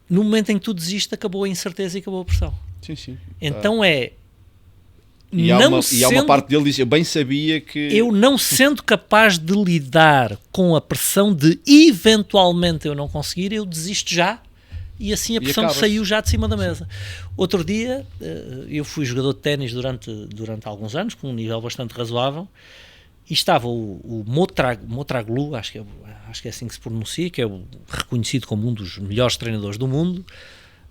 B: No momento em que tu desistes, acabou a incerteza e acabou a pressão.
A: Sim, sim.
B: Então
A: E há uma parte dele que diz, eu bem sabia que...
B: Eu não sendo capaz de lidar com a pressão de eventualmente eu não conseguir, eu desisto já, e assim a pressão saiu já de cima da mesa. Outro dia, eu fui jogador de ténis durante alguns anos, com um nível bastante razoável, e estava o Motraglu, acho que é assim que se pronuncia, que é reconhecido como um dos melhores treinadores do mundo,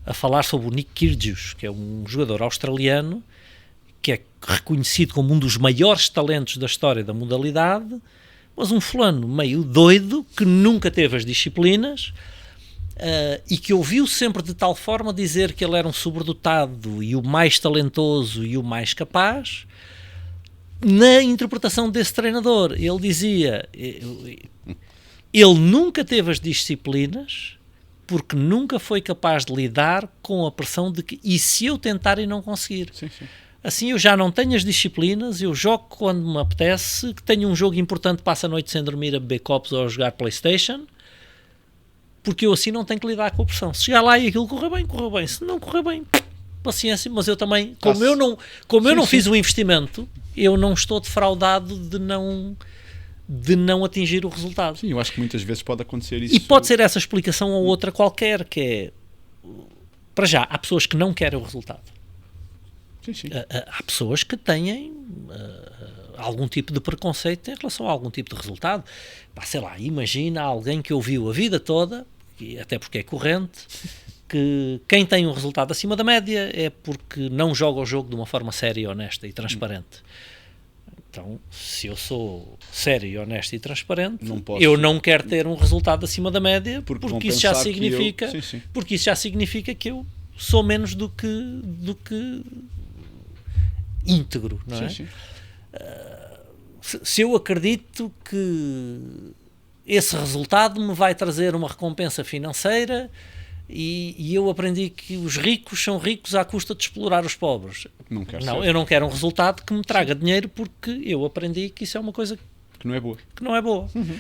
B: a falar sobre o Nick Kyrgios, que é um jogador australiano, que é reconhecido como um dos maiores talentos da história da modalidade, mas um fulano meio doido que nunca teve as disciplinas e que ouviu sempre de tal forma dizer que ele era um sobredotado e o mais talentoso e o mais capaz. Na interpretação desse treinador, ele dizia, ele nunca teve as disciplinas porque nunca foi capaz de lidar com a pressão de que, e se eu tentar e não conseguir?
A: Sim, sim.
B: Assim eu já não tenho as disciplinas, eu jogo quando me apetece, que tenho um jogo importante, passo a noite sem dormir a beber copos ou a jogar Playstation, porque eu assim não tenho que lidar com a pressão. Se chegar lá e aquilo correr bem, se não correr bem, paciência, mas eu também, como eu não fiz o investimento, eu não estou defraudado de não atingir o resultado.
A: Sim, eu acho que muitas vezes pode acontecer isso.
B: E pode ser essa explicação ou outra qualquer, que é, para já, há pessoas que não querem o resultado.
A: Sim, sim.
B: Há pessoas que têm algum tipo de preconceito em relação a algum tipo de resultado. Sei lá, imagina alguém que ouviu a vida toda, até porque é corrente, que quem tem um resultado acima da média é porque não joga o jogo de uma forma séria, honesta e transparente. Então, se eu sou sério, honesto e transparente, eu não quero ter um resultado acima da média, porque isso já significa, porque isso já significa que eu sou menos do que íntegro, não é?
A: Sim.
B: Se eu acredito que esse resultado me vai trazer uma recompensa financeira e eu aprendi que os ricos são ricos à custa de explorar os pobres. Eu não quero um resultado que me traga dinheiro, porque eu aprendi que isso é uma coisa
A: que não é boa.
B: Uhum.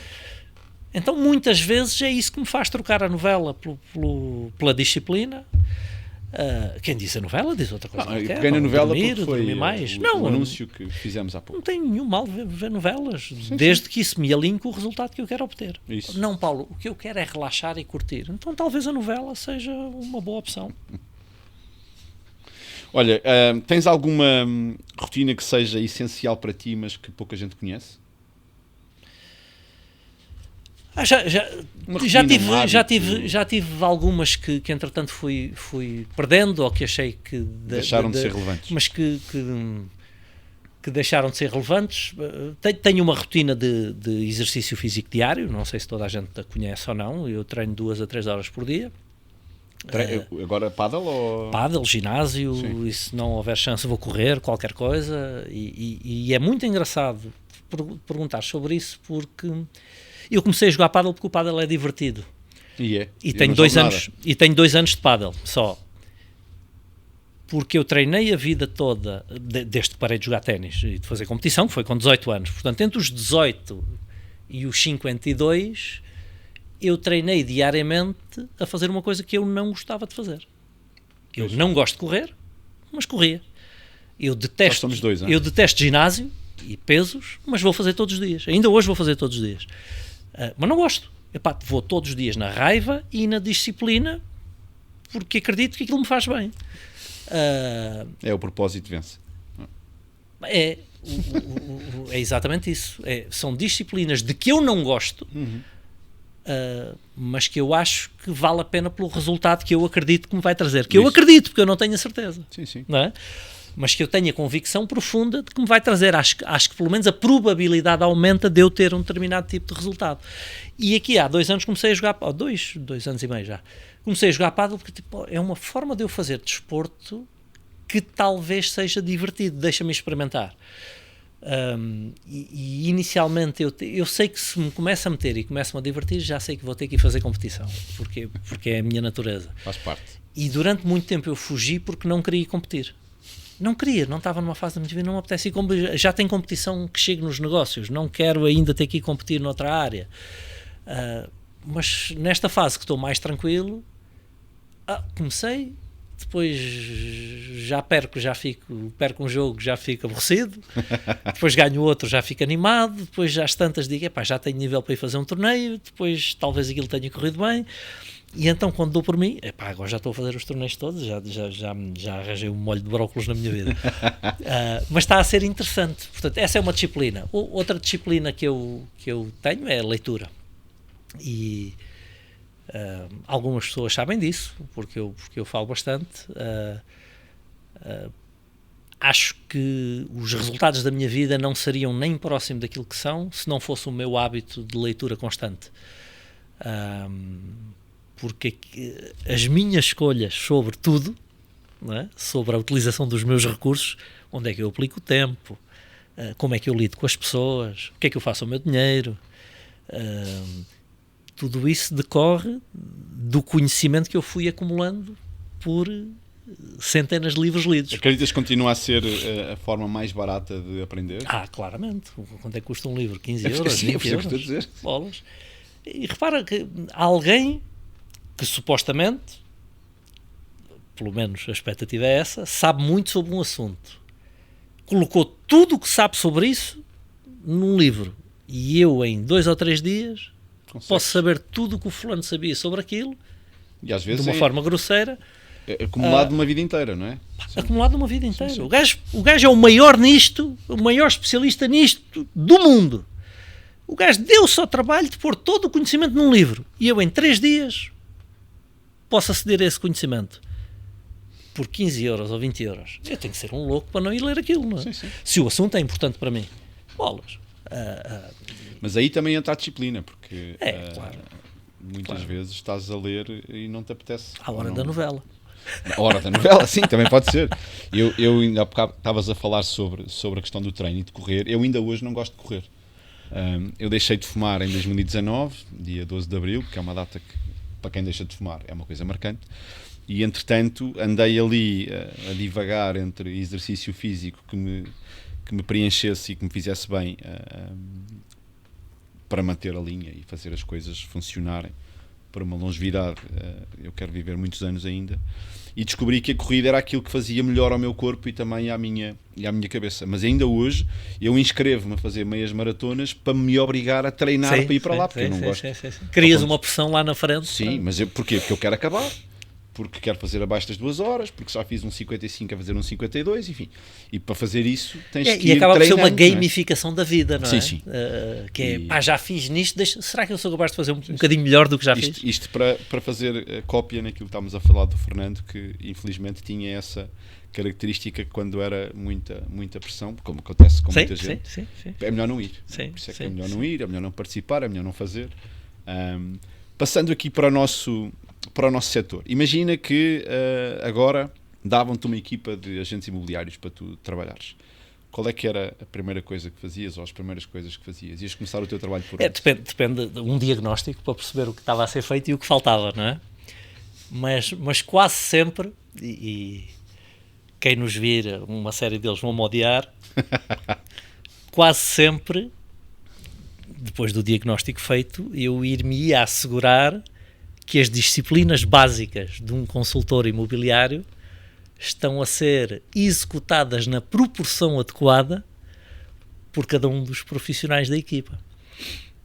B: Então muitas vezes é isso que me faz trocar a novela pela disciplina. Quem diz a novela diz outra coisa.
A: Peguei na novela porque foi
B: mais.
A: O anúncio que fizemos há pouco.
B: Não tem nenhum mal ver novelas, desde que isso me alinhe com o resultado que eu quero obter.
A: Isso.
B: Não, Paulo, o que eu quero é relaxar e curtir. Então talvez a novela seja uma boa opção.
A: Olha, tens alguma rotina que seja essencial para ti, mas que pouca gente conhece?
B: Já tive algumas que entretanto fui perdendo, ou que achei que
A: deixaram de ser relevantes,
B: mas que deixaram de ser relevantes. Tenho uma rotina de exercício físico diário, não sei se toda a gente a conhece ou não. Eu treino 2 a 3 horas por dia.
A: Agora pádel ou...
B: Pádel, ginásio, e se não houver chance vou correr, qualquer coisa, e é muito engraçado perguntar sobre isso, porque eu comecei a jogar pádel porque o pádel é divertido. E tenho 2 anos de pádel só. Porque eu treinei a vida toda, desde que parei de jogar ténis e de fazer competição, que foi com 18 anos. Portanto, entre os 18 e os 52, eu treinei diariamente a fazer uma coisa que eu não gostava de fazer. Eu não gosto de correr, mas corria. Eu detesto ginásio e pesos, mas vou fazer todos os dias. Ainda hoje vou fazer todos os dias. Mas não gosto. Vou todos os dias na raiva e na disciplina, porque acredito que aquilo me faz bem.
A: É o propósito vence.
B: É exatamente isso. São disciplinas de que eu não gosto, mas que eu acho que vale a pena pelo resultado que eu acredito que me vai trazer. Eu acredito, porque eu não tenho a certeza.
A: Sim.
B: Não é? Mas que eu tenho a convicção profunda de que me vai trazer. Acho que pelo menos a probabilidade aumenta de eu ter um determinado tipo de resultado. E aqui há 2 anos comecei a jogar, 2 anos e meio já, comecei a jogar pádel porque é uma forma de eu fazer desporto que talvez seja divertido, deixa-me experimentar. E inicialmente eu sei que se me começa a meter e começa-me a divertir, já sei que vou ter que ir fazer competição, porque é a minha natureza.
A: Faz parte.
B: E durante muito tempo eu fugi porque não queria competir. Não estava numa fase da minha vida, não me apetece ir, já tenho competição que chego nos negócios, não quero ainda ter que ir competir noutra área. Mas nesta fase que estou mais tranquilo, comecei, depois já perco um jogo, já fico aborrecido, depois ganho outro, já fico animado, depois já às tantas digo, já tenho nível para ir fazer um torneio, depois talvez aquilo tenha corrido bem, e então quando dou por mim, agora já estou a fazer os torneios todos, já arranjei um molho de brócolos na minha vida. Mas está a ser interessante. Portanto, essa é uma disciplina. Outra disciplina que eu tenho é a leitura. E algumas pessoas sabem disso, porque eu falo bastante. acho que os resultados da minha vida não seriam nem próximo daquilo que são se não fosse o meu hábito de leitura constante. Porque as minhas escolhas sobre tudo, não é? Sobre a utilização dos meus recursos, onde é que eu aplico o tempo, como é que eu lido com as pessoas, o que é que eu faço ao meu dinheiro, tudo isso decorre do conhecimento que eu fui acumulando por centenas de livros lidos.
A: Acreditas que continua a ser a forma mais barata de aprender?
B: Claramente. Quanto é que custa um livro? 15 euros, 20 euros?
A: Dizer.
B: Bolas. E repara que há alguém que supostamente, pelo menos a expectativa é essa, sabe muito sobre um assunto. Colocou tudo o que sabe sobre isso num livro. E eu, em 2 ou 3 dias, posso saber tudo o que o fulano sabia sobre aquilo,
A: e às vezes
B: de uma forma grosseira.
A: Acumulado uma vida inteira, não é?
B: Acumulado uma vida inteira.
A: Sim.
B: O gajo é o maior nisto, o maior especialista nisto do mundo. O gajo deu-se ao trabalho de pôr todo o conhecimento num livro. E eu, em 3 dias, posso aceder a esse conhecimento. Por 15 euros ou 20 euros. Eu tenho que ser um louco para não ir ler aquilo, não é?
A: Sim.
B: Se o assunto é importante para mim. Bolas.
A: Mas aí também entra a disciplina, porque
B: claro.
A: Muitas vezes estás a ler e não te apetece.
B: À hora da novela.
A: A hora da novela, sim, também pode ser. Eu ainda há bocado estavas a falar sobre a questão do treino e de correr. Eu ainda hoje não gosto de correr. Eu deixei de fumar em 2019, dia 12 de Abril, que é uma data que, para quem deixa de fumar, é uma coisa marcante. E, entretanto, andei ali a divagar entre exercício físico que me preenchesse e que me fizesse bem para manter a linha e fazer as coisas funcionarem para uma longevidade. Eu quero viver muitos anos ainda. E descobri que a corrida era aquilo que fazia melhor ao meu corpo e também à minha cabeça. Mas ainda hoje eu inscrevo-me a fazer meias maratonas para me obrigar a treinar para ir para lá, porque eu não gosto.
B: Crias uma pressão lá na frente.
A: Sim, mas porquê? Porque eu quero acabar. Porque quero fazer abaixo das 2 horas, porque já fiz um 55 a fazer um 52, enfim. E para fazer isso tens que ir treinando.
B: E acaba por ser uma gamificação da vida, não é?
A: Sim.
B: Já fiz nisto, será que eu sou capaz de fazer um bocadinho melhor do que já fiz?
A: Isto para fazer cópia naquilo que estávamos a falar do Fernando, que infelizmente tinha essa característica que quando era muita pressão, como acontece com muita gente,
B: sim.
A: É melhor não ir. Por isso é que é melhor não ir, é melhor não participar, é melhor não fazer. Passando aqui para o nosso setor. Imagina que agora davam-te uma equipa de agentes imobiliários para tu trabalhares. Qual é que era a primeira coisa que fazias ou as primeiras coisas que fazias? Ias começar o teu trabalho por onde?
B: Depende de um diagnóstico para perceber o que estava a ser feito e o que faltava, não é? Mas quase sempre, e quem nos vir, uma série deles vão-me odiar, quase sempre, depois do diagnóstico feito, eu ir-me-ia assegurar que as disciplinas básicas de um consultor imobiliário estão a ser executadas na proporção adequada por cada um dos profissionais da equipa.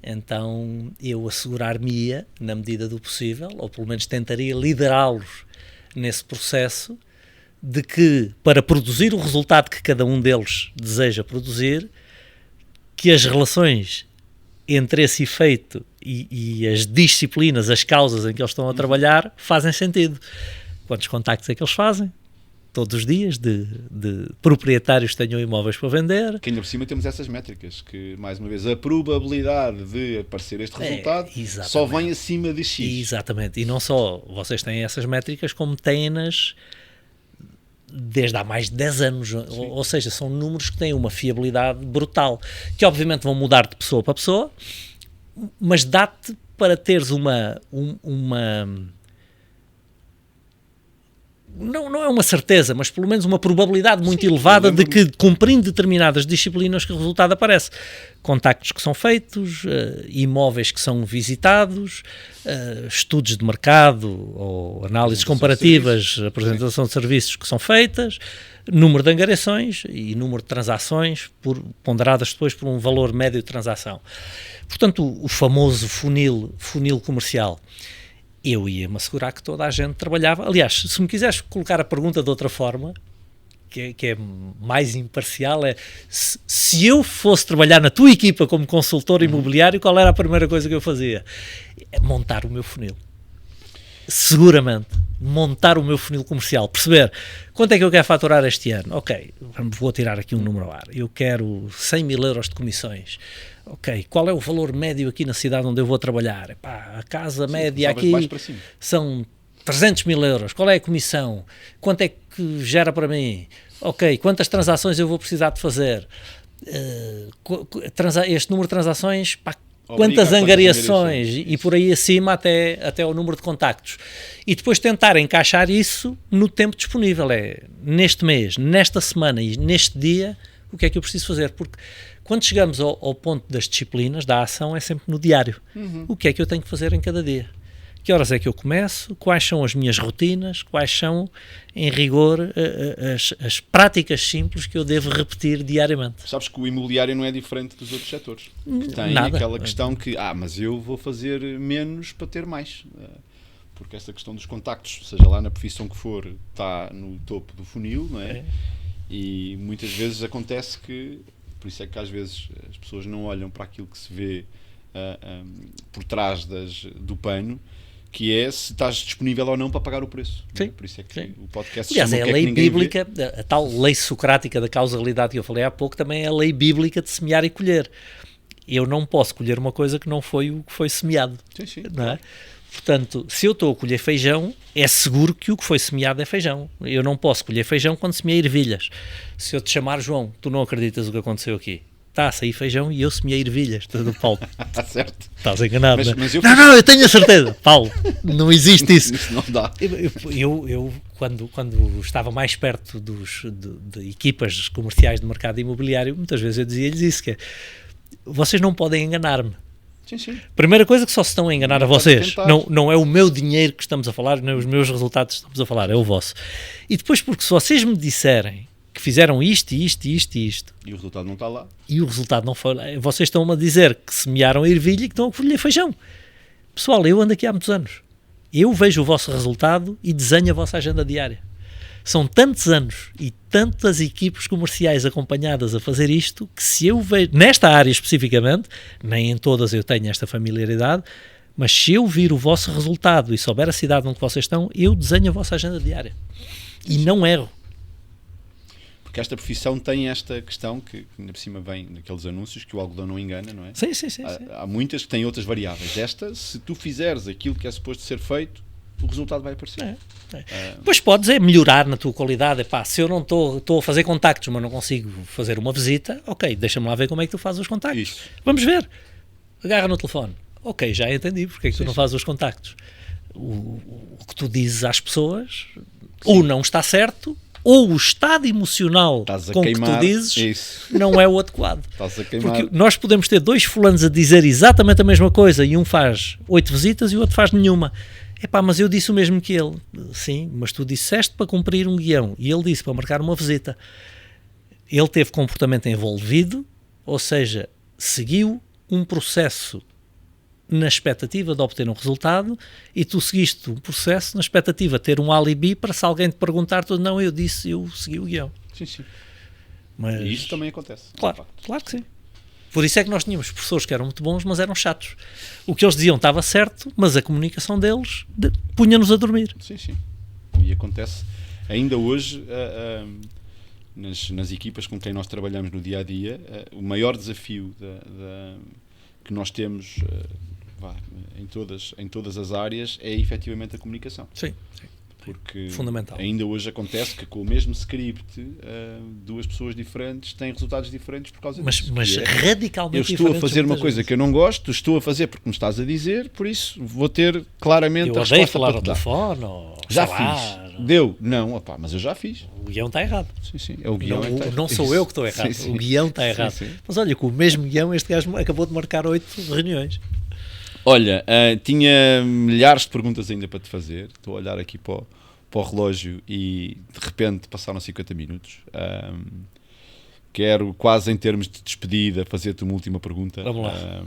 B: Então eu assegurar-me-ia, na medida do possível, ou pelo menos tentaria liderá-los nesse processo, de que para produzir o resultado que cada um deles deseja produzir, que as relações entre esse efeito e as disciplinas, as causas em que eles estão a trabalhar, fazem sentido. Quantos contactos é que eles fazem? Todos os dias, de proprietários que tenham imóveis para vender.
A: Que ainda por cima temos essas métricas, que, mais uma vez, a probabilidade de aparecer este resultado só vem acima de X.
B: Exatamente. E não só vocês têm essas métricas, como têm-nas desde há mais de 10 anos. Ou seja, são números que têm uma fiabilidade brutal, que obviamente vão mudar de pessoa para pessoa, mas dá-te para teres não é uma certeza, mas pelo menos uma probabilidade muito elevada de que, cumprindo determinadas disciplinas, que o resultado aparece. Contactos que são feitos, imóveis que são visitados, estudos de mercado ou análises comparativas, apresentação de serviços que são feitas, número de angariações e número de transações ponderadas depois por um valor médio de transação. Portanto, o famoso funil comercial. Eu ia-me assegurar que toda a gente trabalhava. Aliás, se me quiseres colocar a pergunta de outra forma, que é mais imparcial, é se eu fosse trabalhar na tua equipa como consultor imobiliário, qual era a primeira coisa que eu fazia? É montar o meu funil. seguramente, montar o meu funil comercial, perceber quanto é que eu quero faturar este ano. Ok, vou tirar aqui um número ao ar. Eu quero 100 mil euros de comissões. Ok, qual é o valor médio aqui na cidade onde eu vou trabalhar? Epá, a casa média aqui são 300 mil euros. Qual é a comissão? Quanto é que gera para mim? Ok, quantas transações eu vou precisar de fazer? Este número de transações, pá, quantas angariações e por aí acima até o número de contactos. E depois tentar encaixar isso no tempo disponível. Neste mês, nesta semana e neste dia, o que é que eu preciso fazer? Porque quando chegamos ao ponto das disciplinas, da ação, é sempre no diário. O que é que eu tenho que fazer em cada dia? Que horas é que eu começo? Quais são as minhas rotinas? Quais são, em rigor, as práticas simples que eu devo repetir diariamente?
A: Sabes que o imobiliário não é diferente dos outros setores. Tem
B: Nada.
A: Aquela questão que, mas eu vou fazer menos para ter mais. Porque essa questão dos contactos, seja lá na profissão que for, está no topo do funil, não é? E muitas vezes acontece que, por isso é que às vezes as pessoas não olham para aquilo que se vê por trás do pano, que é se estás disponível ou não para pagar o preço.
B: Sim,
A: por isso é que
B: sim.
A: o podcast
B: aliás,
A: chama
B: é a lei bíblica, a tal lei socrática da causalidade que eu falei há pouco, também é a lei bíblica de semear e colher. Eu não posso colher uma coisa que não foi o que foi semeado.
A: Sim,
B: não é? Portanto, se eu estou a colher feijão, é seguro que o que foi semeado é feijão. Eu não posso colher feijão quando semeei ervilhas. Se eu te chamar João, tu não acreditas o que aconteceu aqui. Está a sair feijão e eu semeei ervilhas. Tudo, Paulo.
A: Está certo.
B: Estás enganado,
A: mas
B: não, eu tenho a certeza. Paulo, não existe isso.
A: Isso não dá.
B: Eu quando estava mais perto de equipas comerciais de mercado imobiliário, muitas vezes eu dizia-lhes isso, que é, vocês não podem enganar-me.
A: Sim.
B: Primeira coisa que só se estão a enganar a vocês. Não é o meu dinheiro que estamos a falar, não é os meus resultados que estamos a falar, é o vosso. E depois, porque se vocês me disserem que fizeram isto. E
A: o resultado não está lá.
B: E o resultado não foi lá. Vocês estão-me a dizer que semearam a ervilha e que estão a colher feijão. Pessoal, eu ando aqui há muitos anos. Eu vejo o vosso resultado e desenho a vossa agenda diária. São tantos anos e tantas equipes comerciais acompanhadas a fazer isto que se eu vejo, nesta área especificamente, nem em todas eu tenho esta familiaridade, mas se eu vir o vosso resultado e souber a cidade onde vocês estão, eu desenho a vossa agenda diária. E não erro.
A: Porque esta profissão tem esta questão que ainda por cima vem daqueles anúncios que o algodão não engana, não é?
B: Sim.
A: Há muitas que têm outras variáveis. Esta, se tu fizeres aquilo que é suposto ser feito, o resultado vai aparecer.
B: Depois podes melhorar na tua qualidade. Se eu não estou a fazer contactos, mas não consigo fazer uma visita, ok, deixa-me lá ver como é que tu fazes os contactos.
A: Isso.
B: Vamos ver. Agarra no telefone. Ok, já entendi porque é que tu não fazes os contactos. O que tu dizes às pessoas ou não está certo, ou o estado emocional com que tu dizes não é o adequado.
A: Estás a queimar.
B: Porque nós podemos ter dois fulanos a dizer exatamente a mesma coisa e um faz 8 visitas e o outro faz nenhuma. Mas eu disse o mesmo que ele. Sim, mas tu disseste para cumprir um guião e ele disse para marcar uma visita. Ele teve comportamento envolvido, ou seja, seguiu um processo na expectativa de obter um resultado e tu seguiste um processo na expectativa de ter um alibi para se alguém te perguntar, tu não, eu segui o guião.
A: Sim.
B: Mas
A: e isso também acontece.
B: Claro que sim. Por isso é que nós tínhamos professores que eram muito bons, mas eram chatos. O que eles diziam estava certo, mas a comunicação deles punha-nos a dormir.
A: Sim. E acontece ainda hoje nas equipas com quem nós trabalhamos no dia-a-dia, o maior desafio que nós temos em todas as áreas é efetivamente a comunicação.
B: Sim.
A: Porque
B: fundamental.
A: Ainda hoje acontece que com o mesmo script duas pessoas diferentes têm resultados diferentes por causa disso.
B: Mas radicalmente diferentes.
A: Eu estou a fazer uma coisa que eu não gosto, estou a fazer porque me estás a dizer, por isso vou ter claramente a resposta.
B: Eu odeio falar ao telefone ou
A: já fiz. Deu? Não, mas eu já fiz.
B: O guião está errado.
A: Sim. É o guião
B: não sou eu que estou errado.
A: Sim.
B: O guião está errado.
A: Sim.
B: Mas olha, com o mesmo guião este gajo acabou de marcar 8 reuniões.
A: Olha, tinha milhares de perguntas ainda para te fazer. Estou a olhar aqui para o relógio e de repente passaram 50 minutos. Quero quase em termos de despedida fazer-te uma última pergunta.
B: Vamos lá.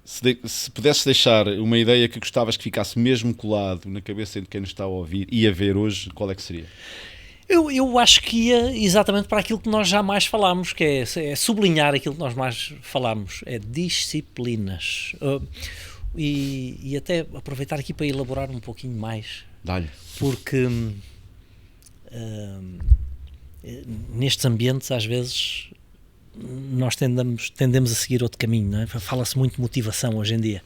A: Se pudesses deixar uma ideia que gostavas que ficasse mesmo colado na cabeça de quem nos está a ouvir e a ver hoje, qual é que seria?
B: Eu acho que ia exatamente para aquilo que nós já mais falámos, que é sublinhar aquilo que nós mais falámos, é disciplinas. e até aproveitar aqui para elaborar um pouquinho mais.
A: Dá-lhe.
B: Porque nestes ambientes, às vezes, nós tendemos a seguir outro caminho, não é? Fala-se muito de motivação hoje em dia.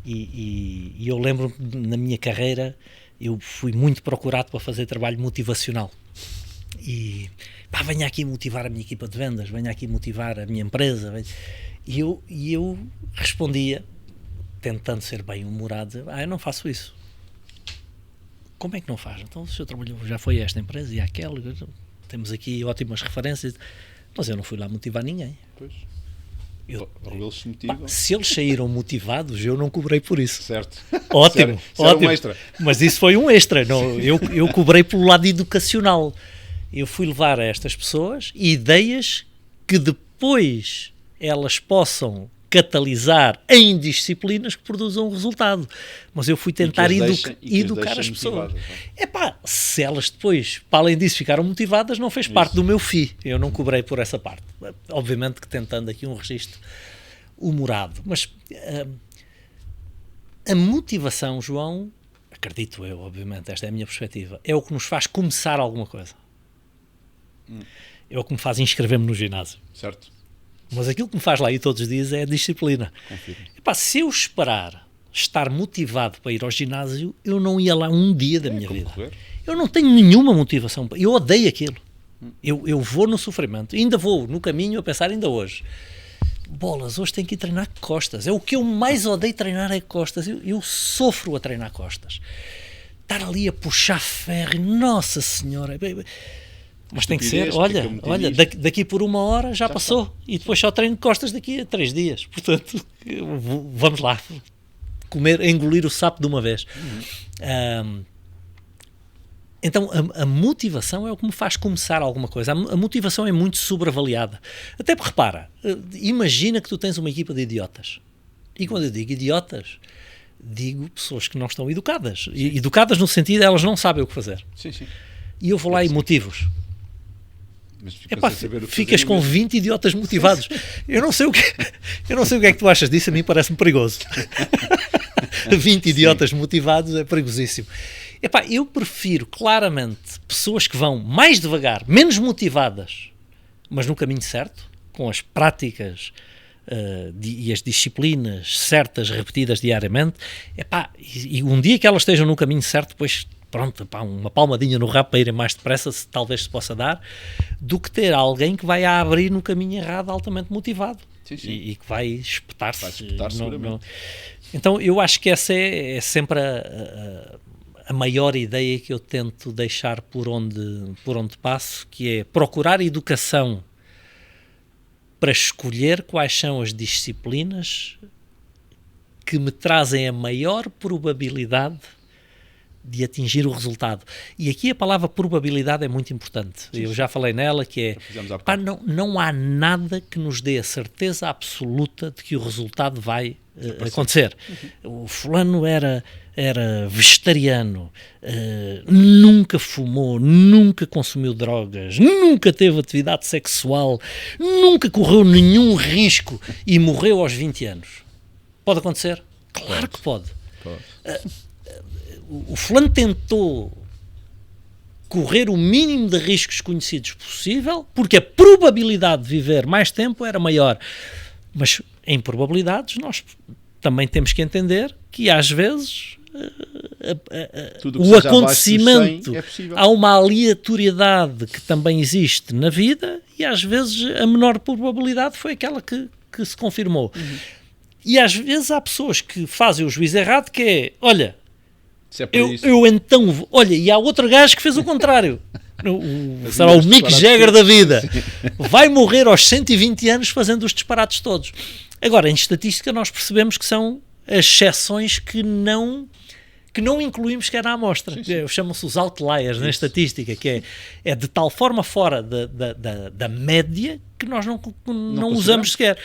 B: E eu lembro, na minha carreira, eu fui muito procurado para fazer trabalho motivacional. E venha aqui motivar a minha equipa de vendas, venha aqui motivar a minha empresa. E eu respondia, tentando ser bem humorado, eu não faço isso. Como é que não faz? Então o senhor trabalhou, já foi a esta empresa e àquela, temos aqui ótimas referências, mas eu não fui lá motivar ninguém.
A: Pois. Eles se motivam.
B: Se eles saíram motivados, eu não cobrei por isso.
A: Certo.
B: Ótimo,
A: Certo.
B: ótimo.
A: Um extra.
B: Mas isso foi um extra. Não, eu cobrei pelo lado educacional. Eu fui levar a estas pessoas ideias que depois elas possam catalisar em disciplinas que produzam um resultado. Mas eu fui tentar educar as pessoas. Se elas depois, para além disso, ficaram motivadas, não fez parte do meu FII. Eu não cobrei por essa parte. Obviamente que tentando aqui um registro humorado. Mas a motivação, João, acredito eu, obviamente, esta é a minha perspectiva, é o que nos faz começar alguma coisa. É o que me faz inscrever-me no ginásio.
A: Certo.
B: Mas aquilo que me faz lá ir todos os dias é a disciplina. Se eu esperar estar motivado para ir ao ginásio, eu não ia lá um dia da minha vida.
A: Correr.
B: Eu não tenho nenhuma motivação. Eu odeio aquilo. Eu vou no sofrimento. Ainda vou no caminho a pensar, ainda hoje. Bolas, hoje tenho que ir treinar costas. É o que eu mais odeio treinar é costas. Eu sofro a treinar costas. Estar ali a puxar ferro, nossa senhora. Mas tem que ser, olha, daqui por 1 hora já passou. Está. E depois só treino de costas daqui a 3 dias. Portanto, vamos lá. Engolir o sapo de uma vez. Então, a motivação é o que me faz começar alguma coisa. A motivação é muito sobreavaliada. Até porque, repara, imagina que tu tens uma equipa de idiotas. E quando eu digo idiotas, digo pessoas que não estão educadas. Educadas no sentido de elas não sabem o que fazer.
A: Sim, sim.
B: E eu vou lá e motivo-os.
A: Mas
B: ficas com 20 idiotas motivados. Eu não sei o que é que tu achas disso, a mim parece-me perigoso. 20 idiotas motivados é perigosíssimo. Eu prefiro claramente pessoas que vão mais devagar, menos motivadas, mas no caminho certo, com as práticas e as disciplinas certas, repetidas diariamente. E um dia que elas estejam no caminho certo, depois pronto, uma palmadinha no rabo para irem mais depressa, talvez se possa dar, do que ter alguém que vai a abrir no caminho errado altamente motivado.
A: Sim, sim.
B: E que vai espetar-se.
A: Seguramente.
B: Então eu acho que essa é sempre a maior ideia que eu tento deixar por onde passo, que é procurar educação para escolher quais são as disciplinas que me trazem a maior probabilidade de atingir o resultado. E aqui a palavra probabilidade é muito importante. Sim. Eu já falei nela, que é não há nada que nos dê a certeza absoluta de que o resultado vai acontecer. O fulano era vegetariano, nunca fumou, nunca consumiu drogas, nunca teve atividade sexual, nunca correu nenhum risco e morreu aos 20 anos. Pode acontecer? Claro que pode. O fulano tentou correr o mínimo de riscos conhecidos possível, porque a probabilidade de viver mais tempo era maior. Mas em probabilidades nós também temos que entender que às vezes o acontecimento, há uma aleatoriedade que também existe na vida e às vezes a menor probabilidade foi aquela que se confirmou. E às vezes há pessoas que fazem o juízo errado, que é, olha, eu então, olha, e há outro gajo que fez o contrário. Será o Mick Jagger da vida. Vai morrer aos 120 anos fazendo os disparates todos. Agora, em estatística, nós percebemos que são as exceções que não incluímos sequer na amostra. Chamam-se os outliers na estatística, que é de tal forma fora da média que nós não usamos sequer.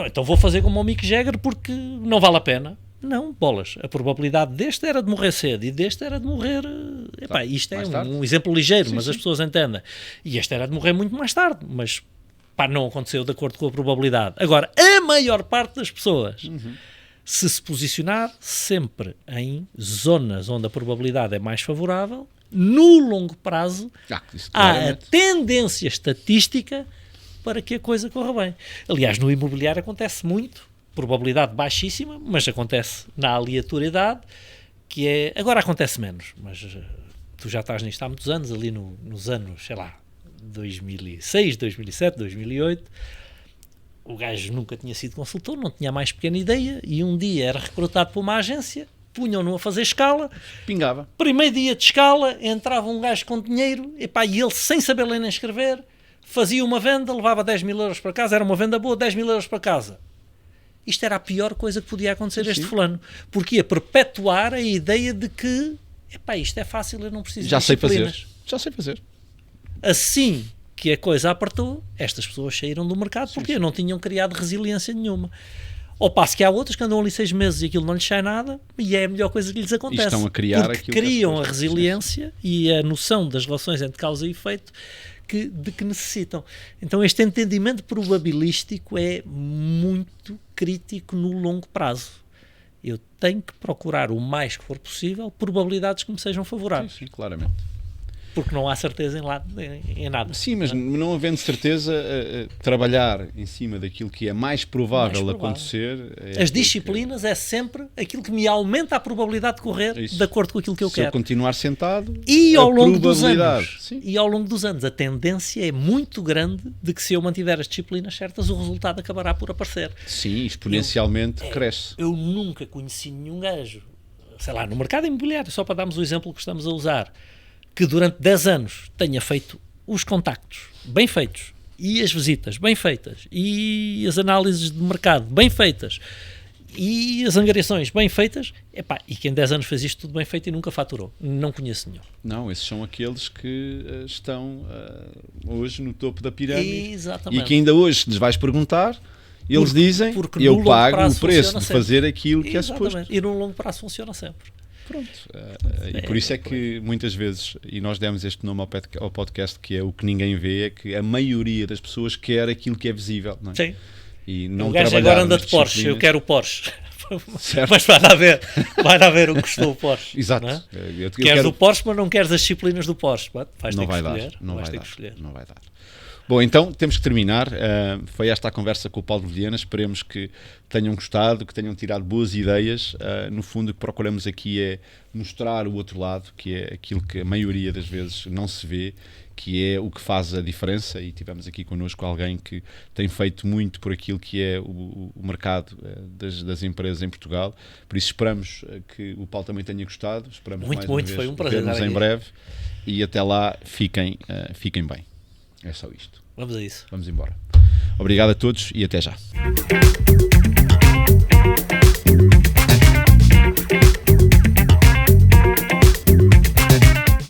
B: Então vou fazer como o Mick Jagger porque não vale a pena. Não, bolas. A probabilidade deste era de morrer cedo e deste era de morrer... isto é um exemplo ligeiro, mas as pessoas entendem. E este era de morrer muito mais tarde, mas não aconteceu de acordo com a probabilidade. Agora, a maior parte das pessoas se posicionar sempre em zonas onde a probabilidade é mais favorável, no longo prazo há a tendência estatística para que a coisa corra bem. Aliás, no imobiliário acontece muito, probabilidade baixíssima, mas acontece na aleatoriedade, que é... Agora acontece menos, mas tu já estás nisto há muitos anos, ali nos anos, sei lá, 2006, 2007, 2008... O gajo nunca tinha sido consultor, não tinha a mais pequena ideia, e um dia era recrutado por uma agência, punham-no a fazer escala,
A: pingava.
B: Primeiro dia de escala, entrava um gajo com dinheiro, e ele, sem saber ler nem escrever, fazia uma venda, levava 10 mil euros para casa, era uma venda boa, 10 mil euros para casa. Isto era a pior coisa que podia acontecer a este fulano, porque ia perpetuar a ideia de que, isto é fácil, eu não preciso de disciplinas.
A: Já sei fazer.
B: Assim que a coisa apertou, estas pessoas saíram do mercado porque não tinham criado resiliência nenhuma. Ao passo que há outras que andam ali 6 meses e aquilo não lhes sai nada, e é a melhor coisa que lhes acontece.
A: E estão a criar
B: porque
A: aquilo
B: criam a resiliência e a noção das relações entre causa e efeito de que necessitam. Então este entendimento probabilístico é muito crítico no longo prazo. Eu tenho que procurar o mais que for possível probabilidades que me sejam favoráveis.
A: Sim, claramente.
B: Porque não há certeza em nada.
A: Sim, mas não havendo certeza, trabalhar em cima daquilo que é mais provável acontecer...
B: As disciplinas é sempre aquilo que me aumenta a probabilidade de correr de acordo com aquilo que eu quero.
A: Se eu continuar sentado,
B: e ao longo dos anos, a tendência é muito grande de que se eu mantiver as disciplinas certas, o resultado acabará por aparecer.
A: Sim, exponencialmente cresce.
B: Eu nunca conheci nenhum gajo, sei lá, no mercado imobiliário, só para darmos o exemplo que estamos a usar, que durante 10 anos tenha feito os contactos bem feitos, e as visitas bem feitas, e as análises de mercado bem feitas, e as angariações bem feitas, e que em 10 anos fez isto tudo bem feito e nunca faturou. Não conheço nenhum.
A: Não, esses são aqueles que estão hoje no topo da pirâmide.
B: Exatamente.
A: E que ainda hoje lhes vais perguntar, eles dizem, eu pago o preço de fazer aquilo que é suposto.
B: E no longo prazo funciona sempre.
A: Pronto. E por isso é que muitas vezes, e nós demos este nome ao podcast, que é o que ninguém vê, é que a maioria das pessoas quer aquilo que é visível. Não é?
B: Sim.
A: E não
B: o gajo agora anda de Porsche, eu quero o Porsche.
A: Certo.
B: Mas vai lá ver o que custou o Porsche. Exato. Não é? Queres o Porsche, mas não queres as disciplinas do Porsche.
A: Não vai dar. Não vai dar. Bom, então temos que terminar. Foi esta a conversa com o Paulo Vilhena. Esperemos que tenham gostado, que tenham tirado boas ideias. No fundo, o que procuramos aqui é mostrar o outro lado, que é aquilo que a maioria das vezes não se vê, que é o que faz a diferença. E tivemos aqui connosco alguém que tem feito muito por aquilo que é o mercado das empresas em Portugal. Por isso esperamos que o Paulo também tenha gostado. Esperamos mais uma vez
B: foi um prazer
A: ver-nos em breve. E até lá, fiquem bem. É só isto.
B: Vamos a isso.
A: Vamos embora. Obrigado a todos e até já.